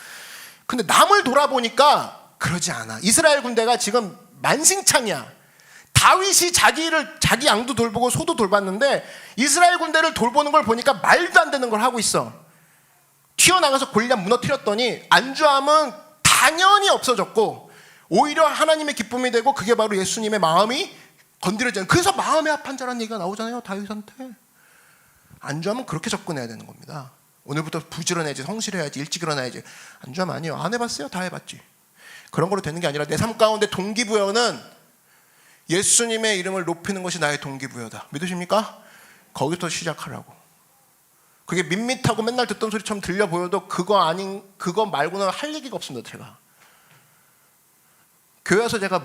근데 남을 돌아보니까 그러지 않아. 이스라엘 군대가 지금 만신창이야. 다윗이 자기 양도 돌보고 소도 돌봤는데 이스라엘 군대를 돌보는 걸 보니까 말도 안 되는 걸 하고 있어. 튀어나가서 골리앗 무너뜨렸더니 안주함은 당연히 없어졌고 오히려 하나님의 기쁨이 되고, 그게 바로 예수님의 마음이 건드려지는, 그래서 마음의 합한 자라는 얘기가 나오잖아요, 다윗한테. 안주함은 그렇게 접근해야 되는 겁니다. 오늘부터 부지런해야지, 성실해야지, 일찍 일어나야지. 안주함 아니에요. 안 해봤어요? 다 해봤지. 그런 거로 되는 게 아니라 내 삶 가운데 동기부여는 예수님의 이름을 높이는 것이 나의 동기부여다. 믿으십니까? 거기서 시작하라고. 그게 밋밋하고 맨날 듣던 소리처럼 들려 보여도 그거 말고는 할 얘기가 없습니다. 제가 교회 와서 제가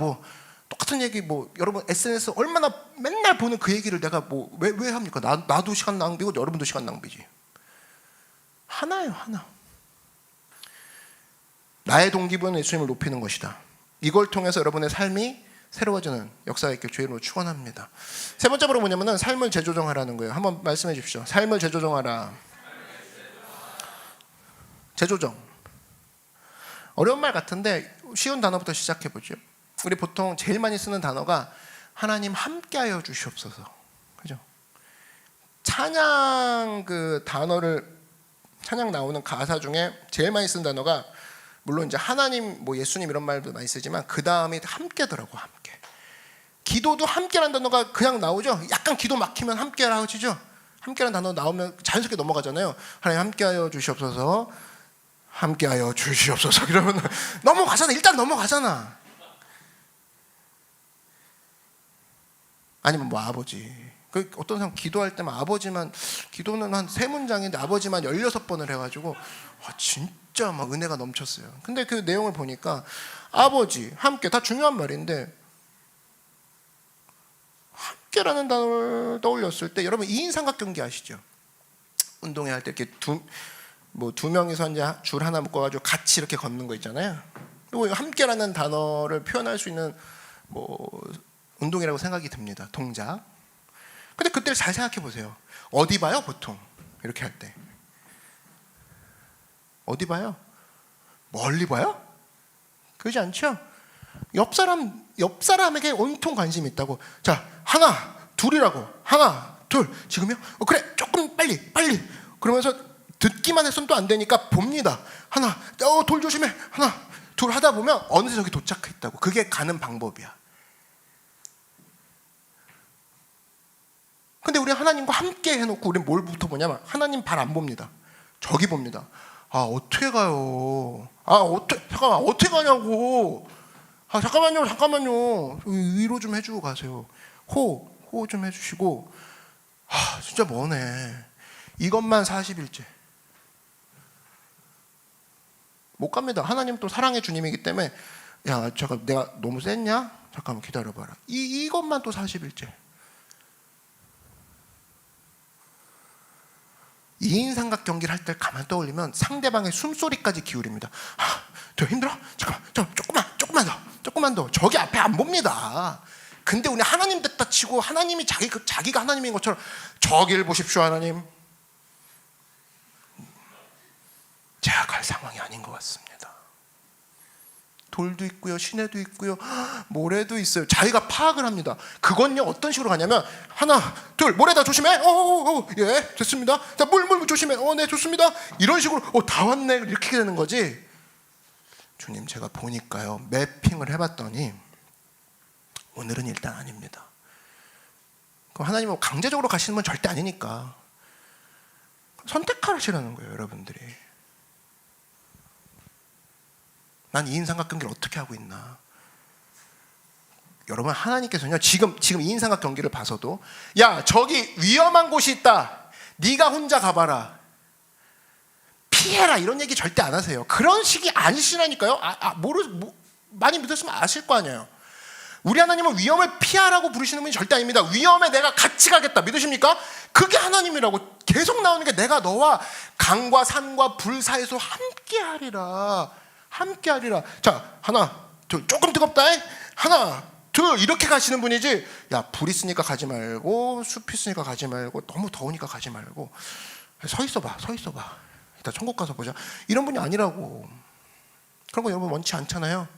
똑같은 얘기 여러분 SNS 얼마나 맨날 보는 그 얘기를 내가 왜 합니까? 나도 시간 낭비고 여러분도 시간 낭비지. 하나예요, 하나. 나의 동기부여는 예수님을 높이는 것이다. 이걸 통해서 여러분의 삶이 새로워지는 역사가 있길 주의로 축원합니다. 세 번째로 뭐냐면은 삶을 재조정하라는 거예요. 한번 말씀해 주십시오. 삶을 재조정하라. 재조정. 어려운 말 같은데 쉬운 단어부터 시작해 보죠. 우리 보통 제일 많이 쓰는 단어가 하나님 함께하여 주시옵소서. 그죠? 찬양 찬양 나오는 가사 중에 제일 많이 쓰는 단어가, 물론 이제 하나님, 예수님 이런 말도 많이 쓰지만 그 다음이 함께더라고. 함께. 기도도 함께라는 단어가 그냥 나오죠. 약간 기도 막히면 함께라고 치죠. 함께라는 단어 나오면 자연스럽게 넘어가잖아요. 하나님 함께하여 주시옵소서. 함께하여 주시옵소서. 이러면 넘어가잖아. 일단 넘어가잖아. 아니면 아버지. 어떤 사람 기도할 때만 아버지만, 기도는 한 3문장인데 아버지만 16번을 해가지고 진짜 막 은혜가 넘쳤어요. 근데 그 내용을 보니까 아버지, 함께 다 중요한 말인데 함께라는 단어를 떠올렸을 때, 여러분 2인 삼각경기 아시죠? 운동회 할 때 이렇게 두 명이서 이제 줄 하나 묶어가지고 같이 이렇게 걷는 거 있잖아요. 그리고 함께라는 단어를 표현할 수 있는 운동이라고 생각이 듭니다. 동작. 근데 그때를 잘 생각해 보세요. 어디 봐요, 보통 이렇게 할 때? 어디 봐요? 멀리 봐요? 그러지 않죠? 옆 사람에게 온통 관심이 있다고. 자, 하나, 둘이라고. 하나, 둘. 지금요? 그래, 조금 빨리. 그러면서 듣기만 해서는 또 안 되니까 봅니다. 하나, 돌 조심해. 하나, 둘 하다 보면 어느새 저기 도착했다고. 그게 가는 방법이야. 근데 우리 하나님과 함께 해놓고 우리는 뭘부터 보냐면 하나님 발 안 봅니다. 저기 봅니다. 어떻게 가요? 잠깐만, 어떻게 가냐고. 잠깐만요. 위로 좀 해주고 가세요. 호흡 좀 해주시고. 진짜 머네. 이것만 40일째. 못 갑니다. 하나님 또 사랑의 주님이기 때문에, 잠깐 내가 너무 셌냐? 잠깐만 기다려봐라. 이것만 또 40일째. 2인 삼각 경기를 할 때 가만 떠올리면 상대방의 숨소리까지 기울입니다. 더 힘들어? 잠깐만, 조금만 더. 저기 앞에 안 봅니다. 근데 우리 하나님 됐다 치고 하나님이 자기가 하나님인 것처럼 저길 보십시오, 하나님. 제가 갈 상황이 아닌 것 같습니다. 돌도 있고요, 시내도 있고요, 모래도 있어요. 자기가 파악을 합니다. 그건요 어떤 식으로 가냐면 하나, 둘, 모래다 조심해. 예, 됐습니다. 자, 물 조심해. 네, 좋습니다. 이런 식으로 다 왔네 이렇게 되는 거지. 주님, 제가 보니까요 매핑을 해봤더니 오늘은 일단 아닙니다. 하나님은 강제적으로 가시는 건 절대 아니니까 선택하시라는 거예요, 여러분들이. 난 이인삼각경기를 어떻게 하고 있나? 여러분, 하나님께서는요 지금 이인삼각경기를 봐서도 야, 저기 위험한 곳이 있다, 네가 혼자 가봐라, 피해라, 이런 얘기 절대 안 하세요. 그런 식이 아니시라니까요. 많이 믿었으면 아실 거 아니에요. 우리 하나님은 위험을 피하라고 부르시는 분이 절대 아닙니다. 위험에 내가 같이 가겠다, 믿으십니까? 그게 하나님이라고. 계속 나오는 게 내가 너와 강과 산과 불 사이에서 함께하리라. 자, 하나, 둘, 조금 뜨겁다. 하나, 둘, 이렇게 가시는 분이지, 야, 불 있으니까 가지 말고 숲 있으니까 가지 말고 너무 더우니까 가지 말고 서 있어봐. 이따 천국 가서 보자, 이런 분이 아니라고. 그런 거 여러분 원치 않잖아요.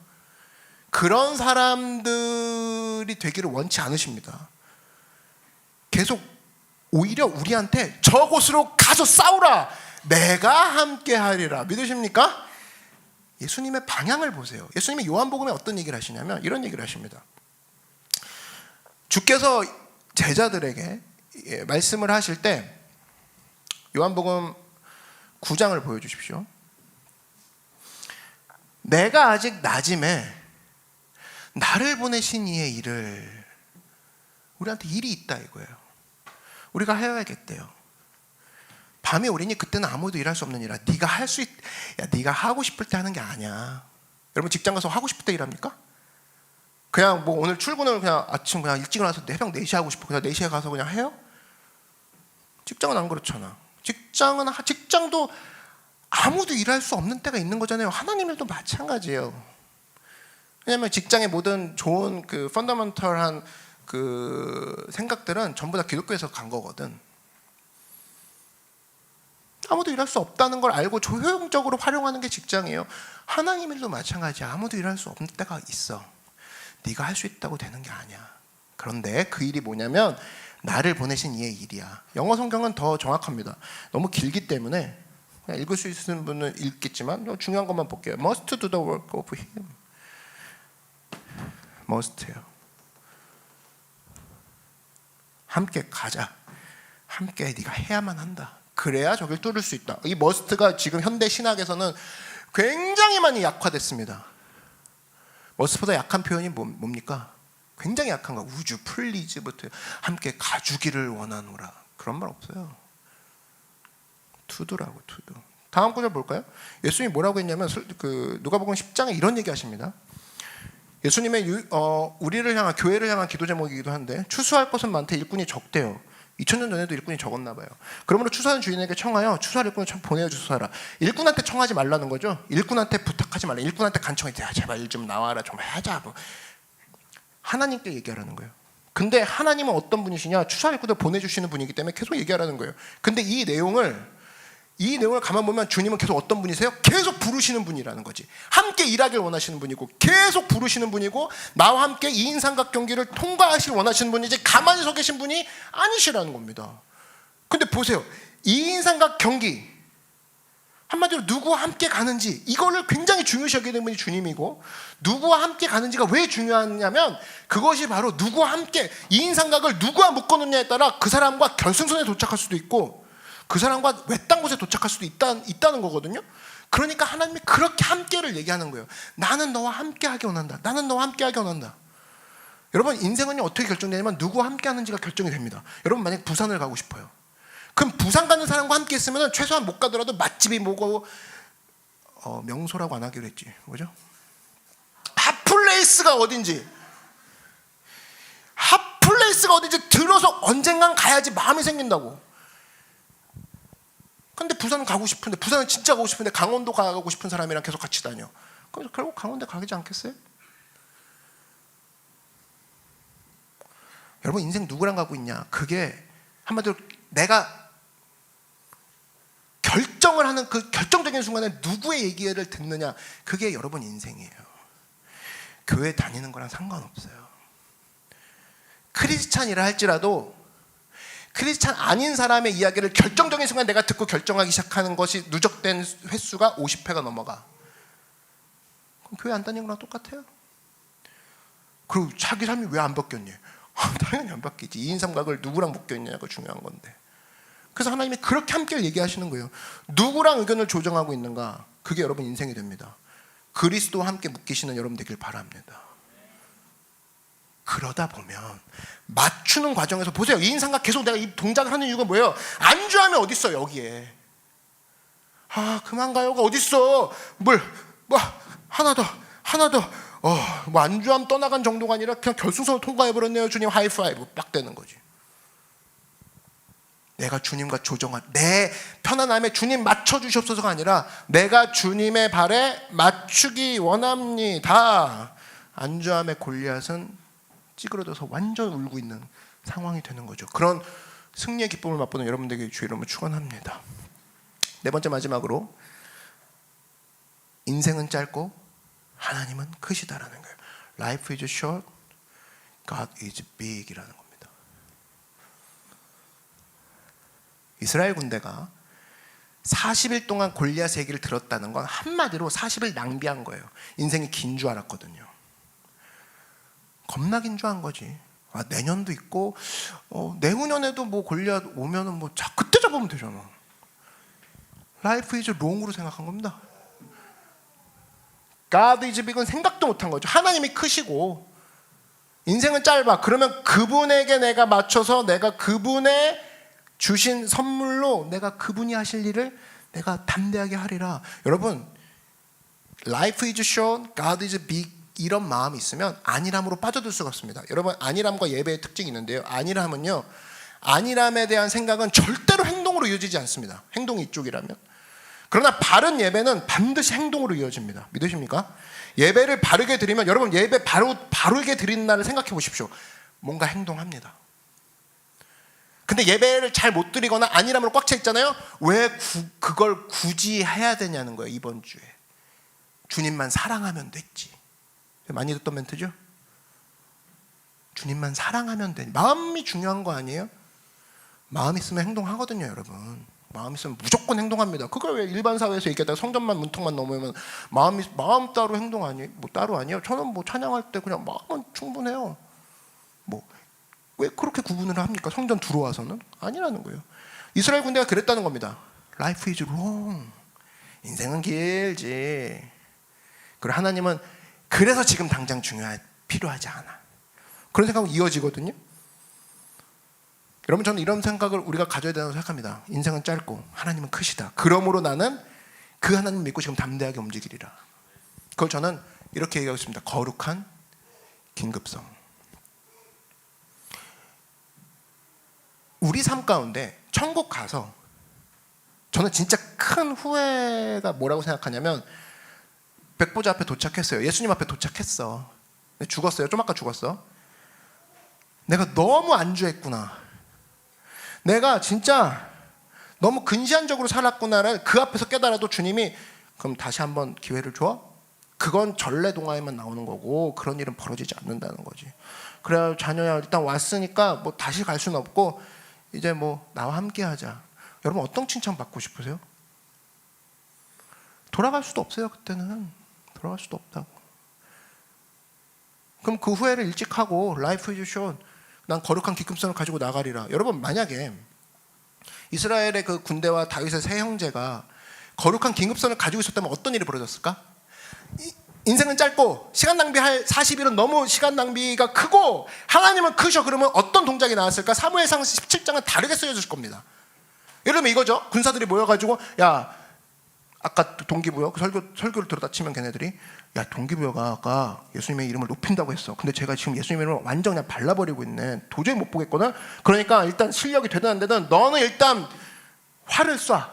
그런 사람들이 되기를 원치 않으십니다. 계속 오히려 우리한테 저곳으로 가서 싸우라, 내가 함께 하리라. 믿으십니까? 예수님의 방향을 보세요. 예수님이 요한복음에 어떤 얘기를 하시냐면 이런 얘기를 하십니다. 주께서 제자들에게 말씀을 하실 때 요한복음 9장을 보여주십시오. 내가 아직 낮음에 나를 보내신 이의 일을, 우리한테 일이 있다 이거예요. 우리가 해야겠대요. 밤이 오리니 그때는 아무도 일할 수 없는 일이라. 네가 하고 싶을 때 하는 게 아니야. 여러분, 직장 가서 하고 싶을 때 일합니까? 그냥 뭐 오늘 출근을 그냥 아침 그냥 일찍 일어나서 새벽 4시에 하고 싶어, 그냥 4시에 가서 그냥 해요? 직장은 안 그렇잖아. 직장도 아무도 일할 수 없는 때가 있는 거잖아요. 하나님도 마찬가지예요. 왜냐하면 직장의 모든 좋은 그 펀더멘털한 그 생각들은 전부 다 기독교에서 간 거거든. 아무도 일할 수 없다는 걸 알고 조용적으로 활용하는 게 직장이에요. 하나님 일도 마찬가지야. 아무도 일할 수 없는 때가 있어. 네가 할 수 있다고 되는 게 아니야. 그런데 그 일이 뭐냐면 나를 보내신 이의 일이야. 영어 성경은 더 정확합니다. 너무 길기 때문에 그냥 읽을 수 있는 분은 읽겠지만 중요한 것만 볼게요. Must do the work of him. must요. 함께 가자. 함께 네가 해야만 한다. 그래야 저길 뚫을 수 있다. 이 must가 지금 현대 신학에서는 굉장히 많이 약화됐습니다. must보다 약한 표현이 뭡니까? 굉장히 약한 거. 우주 플리즈부터 함께 가주기를 원하노라. 그런 말 없어요. 투두라고, 투두. 다음 구절 볼까요? 예수님이 뭐라고 했냐면 누가복음 10장에 이런 얘기 하십니다. 예수님의 우리를 향한, 교회를 향한 기도 제목이기도 한데, 추수할 것은 많되 일꾼이 적대요. 2000년 전에도 일꾼이 적었나 봐요. 그러므로 추수하는 주인에게 청하여 추수할 일꾼을 보내어 주소서라. 일꾼한테 청하지 말라는 거죠. 일꾼한테 부탁하지 말라. 일꾼한테 간청해. 제발 일 좀 나와라, 좀 하자. 하나님께 얘기하라는 거예요. 근데 하나님은 어떤 분이시냐? 추수할 일꾼을 보내주시는 분이기 때문에 계속 얘기하라는 거예요. 근데 이 내용을 가만 보면 주님은 계속 어떤 분이세요? 계속 부르시는 분이라는 거지. 함께 일하길 원하시는 분이고, 계속 부르시는 분이고, 나와 함께 이인삼각경기를 통과하시길 원하시는 분이지 가만히 서 계신 분이 아니시라는 겁니다. 근데 보세요. 이인삼각경기, 한마디로 누구와 함께 가는지, 이거를 굉장히 중요시 여기는 분이 주님이고, 누구와 함께 가는지가 왜 중요하냐면 그것이 바로 누구와 함께, 이인삼각을 누구와 묶어놓냐에 따라 그 사람과 결승선에 도착할 수도 있고 그 사람과 외딴 곳에 도착할 수도 있다는 거거든요. 그러니까 하나님이 그렇게 함께를 얘기하는 거예요. 나는 너와 함께하기 원한다. 나는 너와 함께하기 원한다. 여러분, 인생은 어떻게 결정되냐면 누구와 함께하는지가 결정이 됩니다. 여러분, 만약 부산을 가고 싶어요. 그럼 부산 가는 사람과 함께 있으면 최소한 못 가더라도 맛집이 뭐고, 명소라고 안 하기로 했지. 뭐죠? 핫플레이스가 어딘지 들어서 언젠간 가야지 마음이 생긴다고. 근데 부산 가고 싶은데, 부산은 진짜 가고 싶은데 강원도 가고 싶은 사람이랑 계속 같이 다녀. 그럼 결국 강원도 가지 않겠어요? 여러분, 인생 누구랑 가고 있냐? 그게 한마디로 내가 결정을 하는 그 결정적인 순간에 누구의 얘기를 듣느냐, 그게 여러분 인생이에요. 교회 다니는 거랑 상관없어요. 크리스찬이라 할지라도 크리스찬 아닌 사람의 이야기를 결정적인 순간 내가 듣고 결정하기 시작하는 것이 누적된 횟수가 50회가 넘어가. 그럼 교회 안 다니는 거랑 똑같아요. 그리고 자기 삶이 왜 안 바뀌었니? 당연히 안 바뀌지. 2인 삼각을 누구랑 묶여있냐가 중요한 건데. 그래서 하나님이 그렇게 함께 얘기하시는 거예요. 누구랑 의견을 조정하고 있는가? 그게 여러분 인생이 됩니다. 그리스도와 함께 묶이시는 여러분 되길 바랍니다. 그러다 보면 맞추는 과정에서 보세요. 2인 삼각 계속 내가 이 동작을 하는 이유가 뭐예요? 안주하면 어딨어 여기에. 그만 가요가 어딨어. 하나 더 뭐 안주함 떠나간 정도가 아니라 그냥 결승선을 통과해버렸네요. 주님 하이파이브 빡 되는 거지. 내가 주님과 조정한 내 편안함에 주님 맞춰주시옵소서가 아니라 내가 주님의 발에 맞추기 원합니다. 안주함의 골리앗은 찌그러져서 완전 울고 있는 상황이 되는 거죠. 그런 승리의 기쁨을 맛보는 여러분들에게 주의 이름으로 축원합니다. 네 번째 마지막으로 인생은 짧고 하나님은 크시다라는 거예요. Life is short, God is big 이라는 겁니다. 이스라엘 군대가 40일 동안 골리앗의 얘기를 들었다는 건 한마디로 40일 낭비한 거예요. 인생이 긴 줄 알았거든요. 겁나 긴 줄 안 거지. 내년도 있고 내후년에도 뭐 골리앗 오면은 뭐 그때 잡으면 되잖아. Life is long으로 생각한 겁니다. God is big은 생각도 못한 거죠. 하나님이 크시고 인생은 짧아. 그러면 그분에게 내가 맞춰서 내가 그분의 주신 선물로 내가 그분이 하실 일을 내가 담대하게 하리라. 여러분, Life is short, God is big 이런 마음이 있으면 안일함으로 빠져들 수가 없습니다. 여러분, 안일함과 예배의 특징이 있는데요. 안일함은요, 안일함에 대한 생각은 절대로 행동으로 이어지지 않습니다. 행동이 이쪽이라면. 그러나 바른 예배는 반드시 행동으로 이어집니다. 믿으십니까? 예배를 바르게 드리면 여러분 예배 바르게 드리는 날을 생각해 보십시오. 뭔가 행동합니다. 근데 예배를 잘 못 드리거나 안일함으로 꽉 차 있잖아요. 왜 그걸 굳이 해야 되냐는 거예요. 이번 주에 주님만 사랑하면 됐지. 많이 듣던 멘트죠. 주님만 사랑하면 돼. 마음이 중요한 거 아니에요? 마음 있으면 행동하거든요, 여러분. 마음 있으면 무조건 행동합니다. 그걸 왜 일반 사회에서 얘기하다가 성전만 문턱만 넘으면 마음 따로 행동 아니에요? 뭐 따로 아니에요? 저는 뭐 찬양할 때 그냥 마음은 충분해요. 뭐 왜 그렇게 구분을 합니까? 성전 들어와서는 아니라는 거예요. 이스라엘 군대가 그랬다는 겁니다. Life is long. 인생은 길지. 그리고 하나님은 그래서 지금 당장 필요하지 않아. 그런 생각은 이어지거든요. 여러분, 저는 이런 생각을 우리가 가져야 된다고 생각합니다. 인생은 짧고 하나님은 크시다. 그러므로 나는 그 하나님 믿고 지금 담대하게 움직이리라. 그걸 저는 이렇게 얘기하고 있습니다. 거룩한 긴급성. 우리 삶 가운데 천국 가서 저는 진짜 큰 후회가 뭐라고 생각하냐면 백보자 앞에 도착했어요. 예수님 앞에 도착했어. 죽었어요. 좀 아까 죽었어. 내가 너무 안주했구나. 내가 진짜 너무 근시안적으로 살았구나를 그 앞에서 깨달아도 주님이 그럼 다시 한번 기회를 줘? 그건 전래동화에만 나오는 거고 그런 일은 벌어지지 않는다는 거지. 그래 자녀야 일단 왔으니까 뭐 다시 갈 수는 없고 이제 뭐 나와 함께 하자. 여러분 어떤 칭찬 받고 싶으세요? 돌아갈 수도 없어요. 그때는 돌아갈 수도 없다고. 그럼 그 후회를 일찍 하고 Life is short. 난 거룩한 기쁨성을 가지고 나가리라. 여러분 만약에 이스라엘의 그 군대와 다윗의 세 형제가 거룩한 긴급성을 가지고 있었다면 어떤 일이 벌어졌을까? 인생은 짧고 시간 낭비할 40일은 너무 시간 낭비가 크고 하나님은 크셔. 그러면 어떤 동작이 나왔을까? 사무엘상 17장은 다르게 쓰여질 겁니다. 예를 들면 이거죠. 군사들이 모여가지고 야 아까 동기부여 설교를 들었다 치면 걔네들이 야 동기부여가 아까 예수님의 이름을 높인다고 했어. 근데 제가 지금 예수님의 이름을 완전 그냥 발라버리고 있네. 도저히 못 보겠거든. 그러니까 일단 실력이 되든 안 되든 너는 일단 활을 쏴.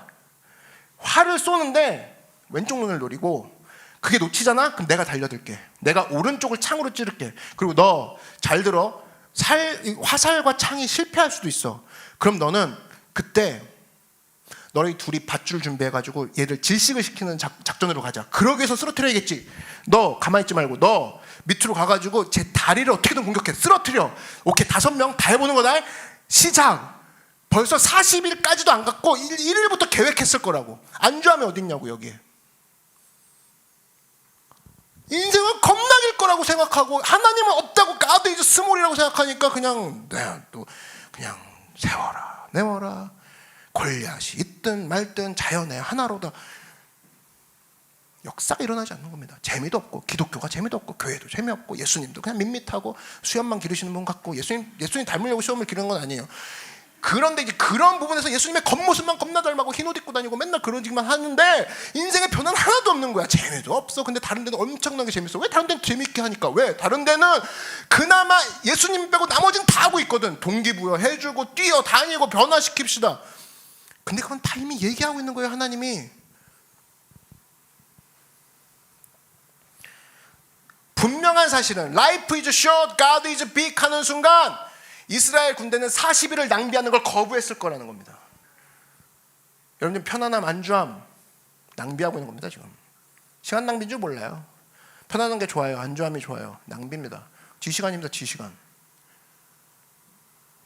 활을 쏘는데 왼쪽 눈을 노리고 그게 놓치잖아? 그럼 내가 달려들게. 내가 오른쪽을 창으로 찌를게. 그리고 너 잘 들어. 화살과 창이 실패할 수도 있어. 그럼 너는 그때 너희 둘이 밧줄 준비해가지고 얘를 질식을 시키는 작전으로 가자. 그러기 위해서 쓰러뜨려야겠지. 너 가만히 있지 말고 너 밑으로 가가지고 제 다리를 어떻게든 공격해. 쓰러뜨려. 오케이, 5명 다 해보는 거다. 시작. 벌써 40일까지도 안 갔고 1일부터 계획했을 거라고. 안주함이 어딨냐고. 여기에 인생은 겁나길 거라고 생각하고 하나님은 없다고 God is small이라고 생각하니까 그냥 그냥 세워라 내워라. 골리앗이 있든 말든 자연의 하나로다. 역사가 일어나지 않는 겁니다. 재미도 없고 기독교가 재미도 없고 교회도 재미없고 예수님도 그냥 밋밋하고 수염만 기르시는 분 같고 예수님 닮으려고 수염을 기르는 건 아니에요. 그런데 이제 그런 부분에서 예수님의 겉모습만 겁나 닮고 흰 옷 입고 다니고 맨날 그런 짓만 하는데 인생의 변화는 하나도 없는 거야. 재미도 없어. 근데 다른 데는 엄청나게 재밌어. 왜 다른 데는 재밌게 하니까? 왜? 다른 데는 그나마 예수님 빼고 나머지는 다 하고 있거든. 동기부여 해주고 뛰어다니고 변화시킵시다. 근데 그건 다 이미 얘기하고 있는 거예요. 하나님이. 분명한 사실은 Life is short, God is big 하는 순간 이스라엘 군대는 40일을 낭비하는 걸 거부했을 거라는 겁니다. 여러분들 편안함, 안주함 낭비하고 있는 겁니다. 지금 시간 낭비인 줄 몰라요. 편안한 게 좋아요. 안주함이 좋아요. 낭비입니다. 지시간입니다. 지시간.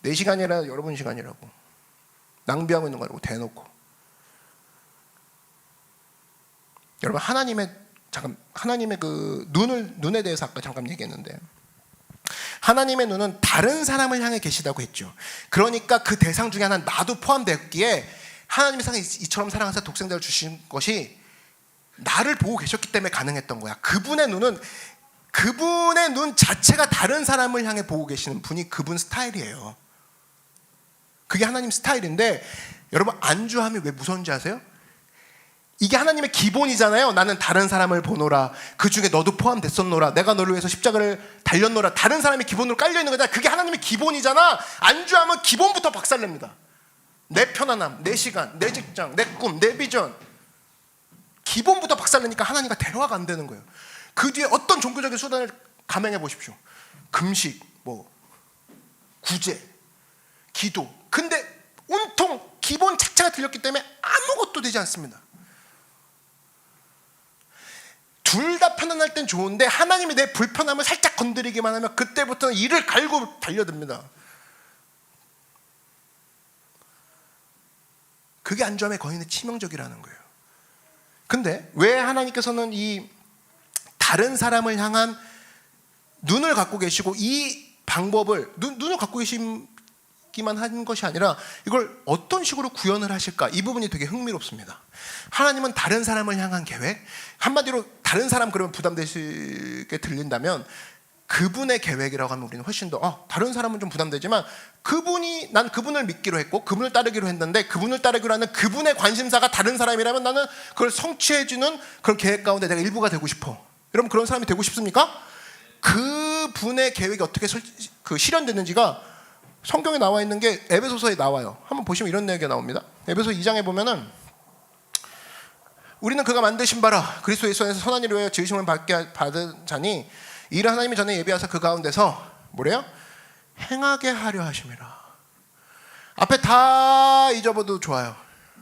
내 시간이라 여러분 시간이라고 낭비하고 있는 거라고 대놓고. 여러분 하나님의 그 눈에 대해서 아까 잠깐 얘기했는데 하나님의 눈은 다른 사람을 향해 계시다고 했죠. 그러니까 그 대상 중에 하나는 나도 포함되었기에 하나님이 이처럼 사랑하사 독생자를 주신 것이 나를 보고 계셨기 때문에 가능했던 거야. 그분의 눈은 그분의 눈 자체가 다른 사람을 향해 보고 계시는 분이 그분 스타일이에요. 그게 하나님 스타일인데 여러분 안주함이 왜 무서운지 아세요? 이게 하나님의 기본이잖아요. 나는 다른 사람을 보노라. 그 중에 너도 포함됐었노라. 내가 너를 위해서 십자가를 달렸노라. 다른 사람의 기본으로 깔려있는 거잖아. 그게 하나님의 기본이잖아. 안주함은 기본부터 박살냅니다. 내 편안함, 내 시간, 내 직장, 내 꿈, 내 비전 기본부터 박살내니까 하나님과 대화가 안 되는 거예요. 그 뒤에 어떤 종교적인 수단을 감행해 보십시오. 금식, 구제, 기도. 근데 온통 기본 자체가 들렸기 때문에 아무것도 되지 않습니다. 둘 다 편안할 땐 좋은데 하나님이 내 불편함을 살짝 건드리기만 하면 그때부터는 이를 갈고 달려듭니다. 그게 안주함의 거인의 치명적이라는 거예요. 근데 왜 하나님께서는 이 다른 사람을 향한 눈을 갖고 계시고 이 방법을 눈을 갖고 계시기만 한 것이 아니라 이걸 어떤 식으로 구현을 하실까? 이 부분이 되게 흥미롭습니다. 하나님은 다른 사람을 향한 계획, 한마디로 다른 사람 그러면 부담되시게 들린다면 그분의 계획이라고 하면 우리는 훨씬 더 다른 사람은 좀 부담되지만 난 그분을 믿기로 했고 그분을 따르기로 했는데 그분을 따르기로 하는 그분의 관심사가 다른 사람이라면 나는 그걸 성취해주는 그런 계획 가운데 내가 일부가 되고 싶어. 여러분 그런 사람이 되고 싶습니까? 그분의 계획이 어떻게 실현됐는지가 성경에 나와 있는 게 에베소서에 나와요. 한번 보시면 이런 내용이 나옵니다. 에베소 2장에 보면은 우리는 그가 만드신 바라 그리스도 예수 안에서 선한 일을 위하여 지으심을 받은 자니 이를 하나님이 전에 예비하사 그 가운데서 뭐래요? 행하게 하려 하심이라. 앞에 다 잊어봐도 좋아요.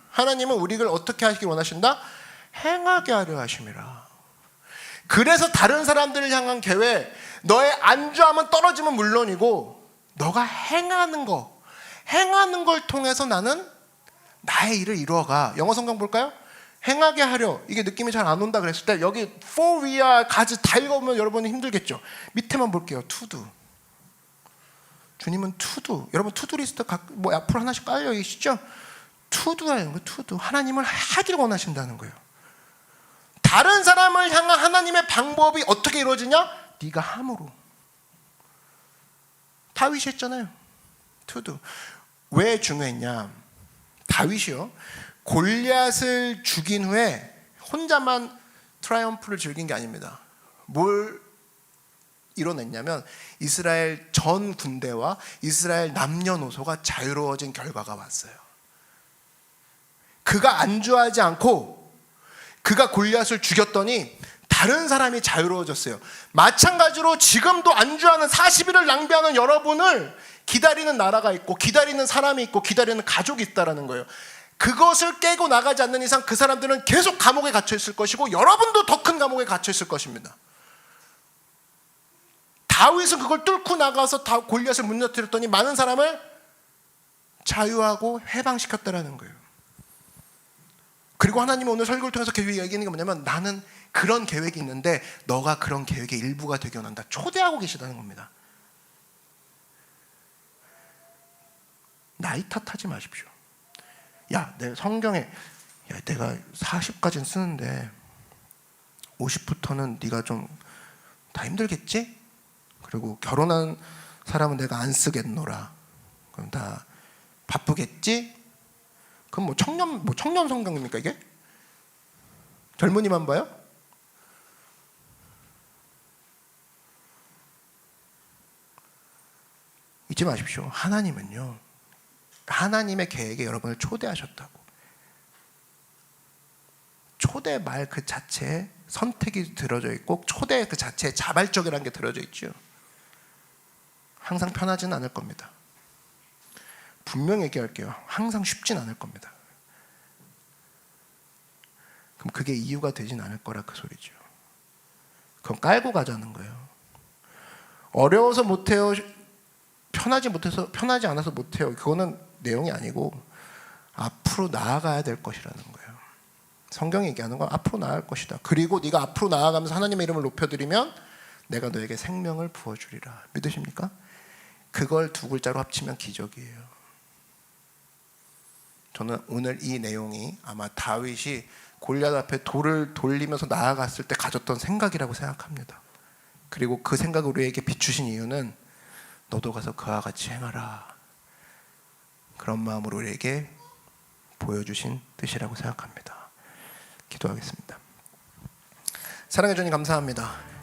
하나님은 우리를 어떻게 하시길 원하신다? 행하게 하려 하심이라. 그래서 다른 사람들을 향한 계획, 너의 안주함은 떨어지면 물론이고 너가 행하는 걸 통해서 나는 나의 일을 이루어가. 영어 성경 볼까요? 행하게 하려. 이게 느낌이 잘 안 온다 그랬을 때 여기 for we are 가지 다 읽어보면 여러분이 힘들겠죠. 밑에만 볼게요. to do. 주님은 to do. 여러분 to do 리스트 앞으로 하나씩 깔려 계시죠? to do라는 거예요. to do. 하나님을 하기를 원하신다는 거예요. 다른 사람을 향한 하나님의 방법이 어떻게 이루어지냐? 네가 함으로. 다윗이 했잖아요. to do. 왜 중요했냐? 다윗이요. 골리앗을 죽인 후에 혼자만 트라이엄프를 즐긴 게 아닙니다. 뭘 이뤄냈냐면 이스라엘 전 군대와 이스라엘 남녀노소가 자유로워진 결과가 왔어요. 그가 안주하지 않고 그가 골리앗을 죽였더니 다른 사람이 자유로워졌어요. 마찬가지로 지금도 안주하는 40일을 낭비하는 여러분을 기다리는 나라가 있고 기다리는 사람이 있고 기다리는 가족이 있다는 거예요. 그것을 깨고 나가지 않는 이상 그 사람들은 계속 감옥에 갇혀 있을 것이고 여러분도 더 큰 감옥에 갇혀 있을 것입니다. 다윗은 그걸 뚫고 나가서 골리앗을 무너뜨렸더니 많은 사람을 자유하고 해방시켰다라는 거예요. 그리고 하나님은 오늘 설교를 통해서 계속 얘기하는 게 뭐냐면 나는 그런 계획이 있는데 너가 그런 계획의 일부가 되기 원한다. 초대하고 계시다는 겁니다. 나이 탓하지 마십시오. 야, 내 성경에 내가 40까지는 쓰는데 50부터는 네가 좀 다 힘들겠지? 그리고 결혼한 사람은 내가 안 쓰겠노라. 그럼 다 바쁘겠지? 그럼 청년 성경입니까 이게? 젊은이만 봐요? 잊지 마십시오. 하나님은요, 하나님의 계획에 여러분을 초대하셨다고. 초대 말 그 자체에 선택이 들어져 있고 초대 그 자체에 자발적이라는 게 들어져 있죠. 항상 편하지는 않을 겁니다. 분명히 얘기할게요. 항상 쉽진 않을 겁니다. 그럼 그게 이유가 되진 않을 거라 그 소리죠. 그건 깔고 가자는 거예요. 어려워서 못해요. 편하지 않아서 못해요. 그거는 내용이 아니고 앞으로 나아가야 될 것이라는 거예요. 성경이 얘기하는 건 앞으로 나아갈 것이다. 그리고 네가 앞으로 나아가면서 하나님의 이름을 높여드리면 내가 너에게 생명을 부어주리라. 믿으십니까? 그걸 두 글자로 합치면 기적이에요. 저는 오늘 이 내용이 아마 다윗이 골리앗 앞에 돌을 돌리면서 나아갔을 때 가졌던 생각이라고 생각합니다. 그리고 그 생각을 우리에게 비추신 이유는 너도 가서 그와 같이 행하라. 그런 마음으로 우리에게 보여주신 뜻이라고 생각합니다. 기도하겠습니다. 사랑해 주님 감사합니다.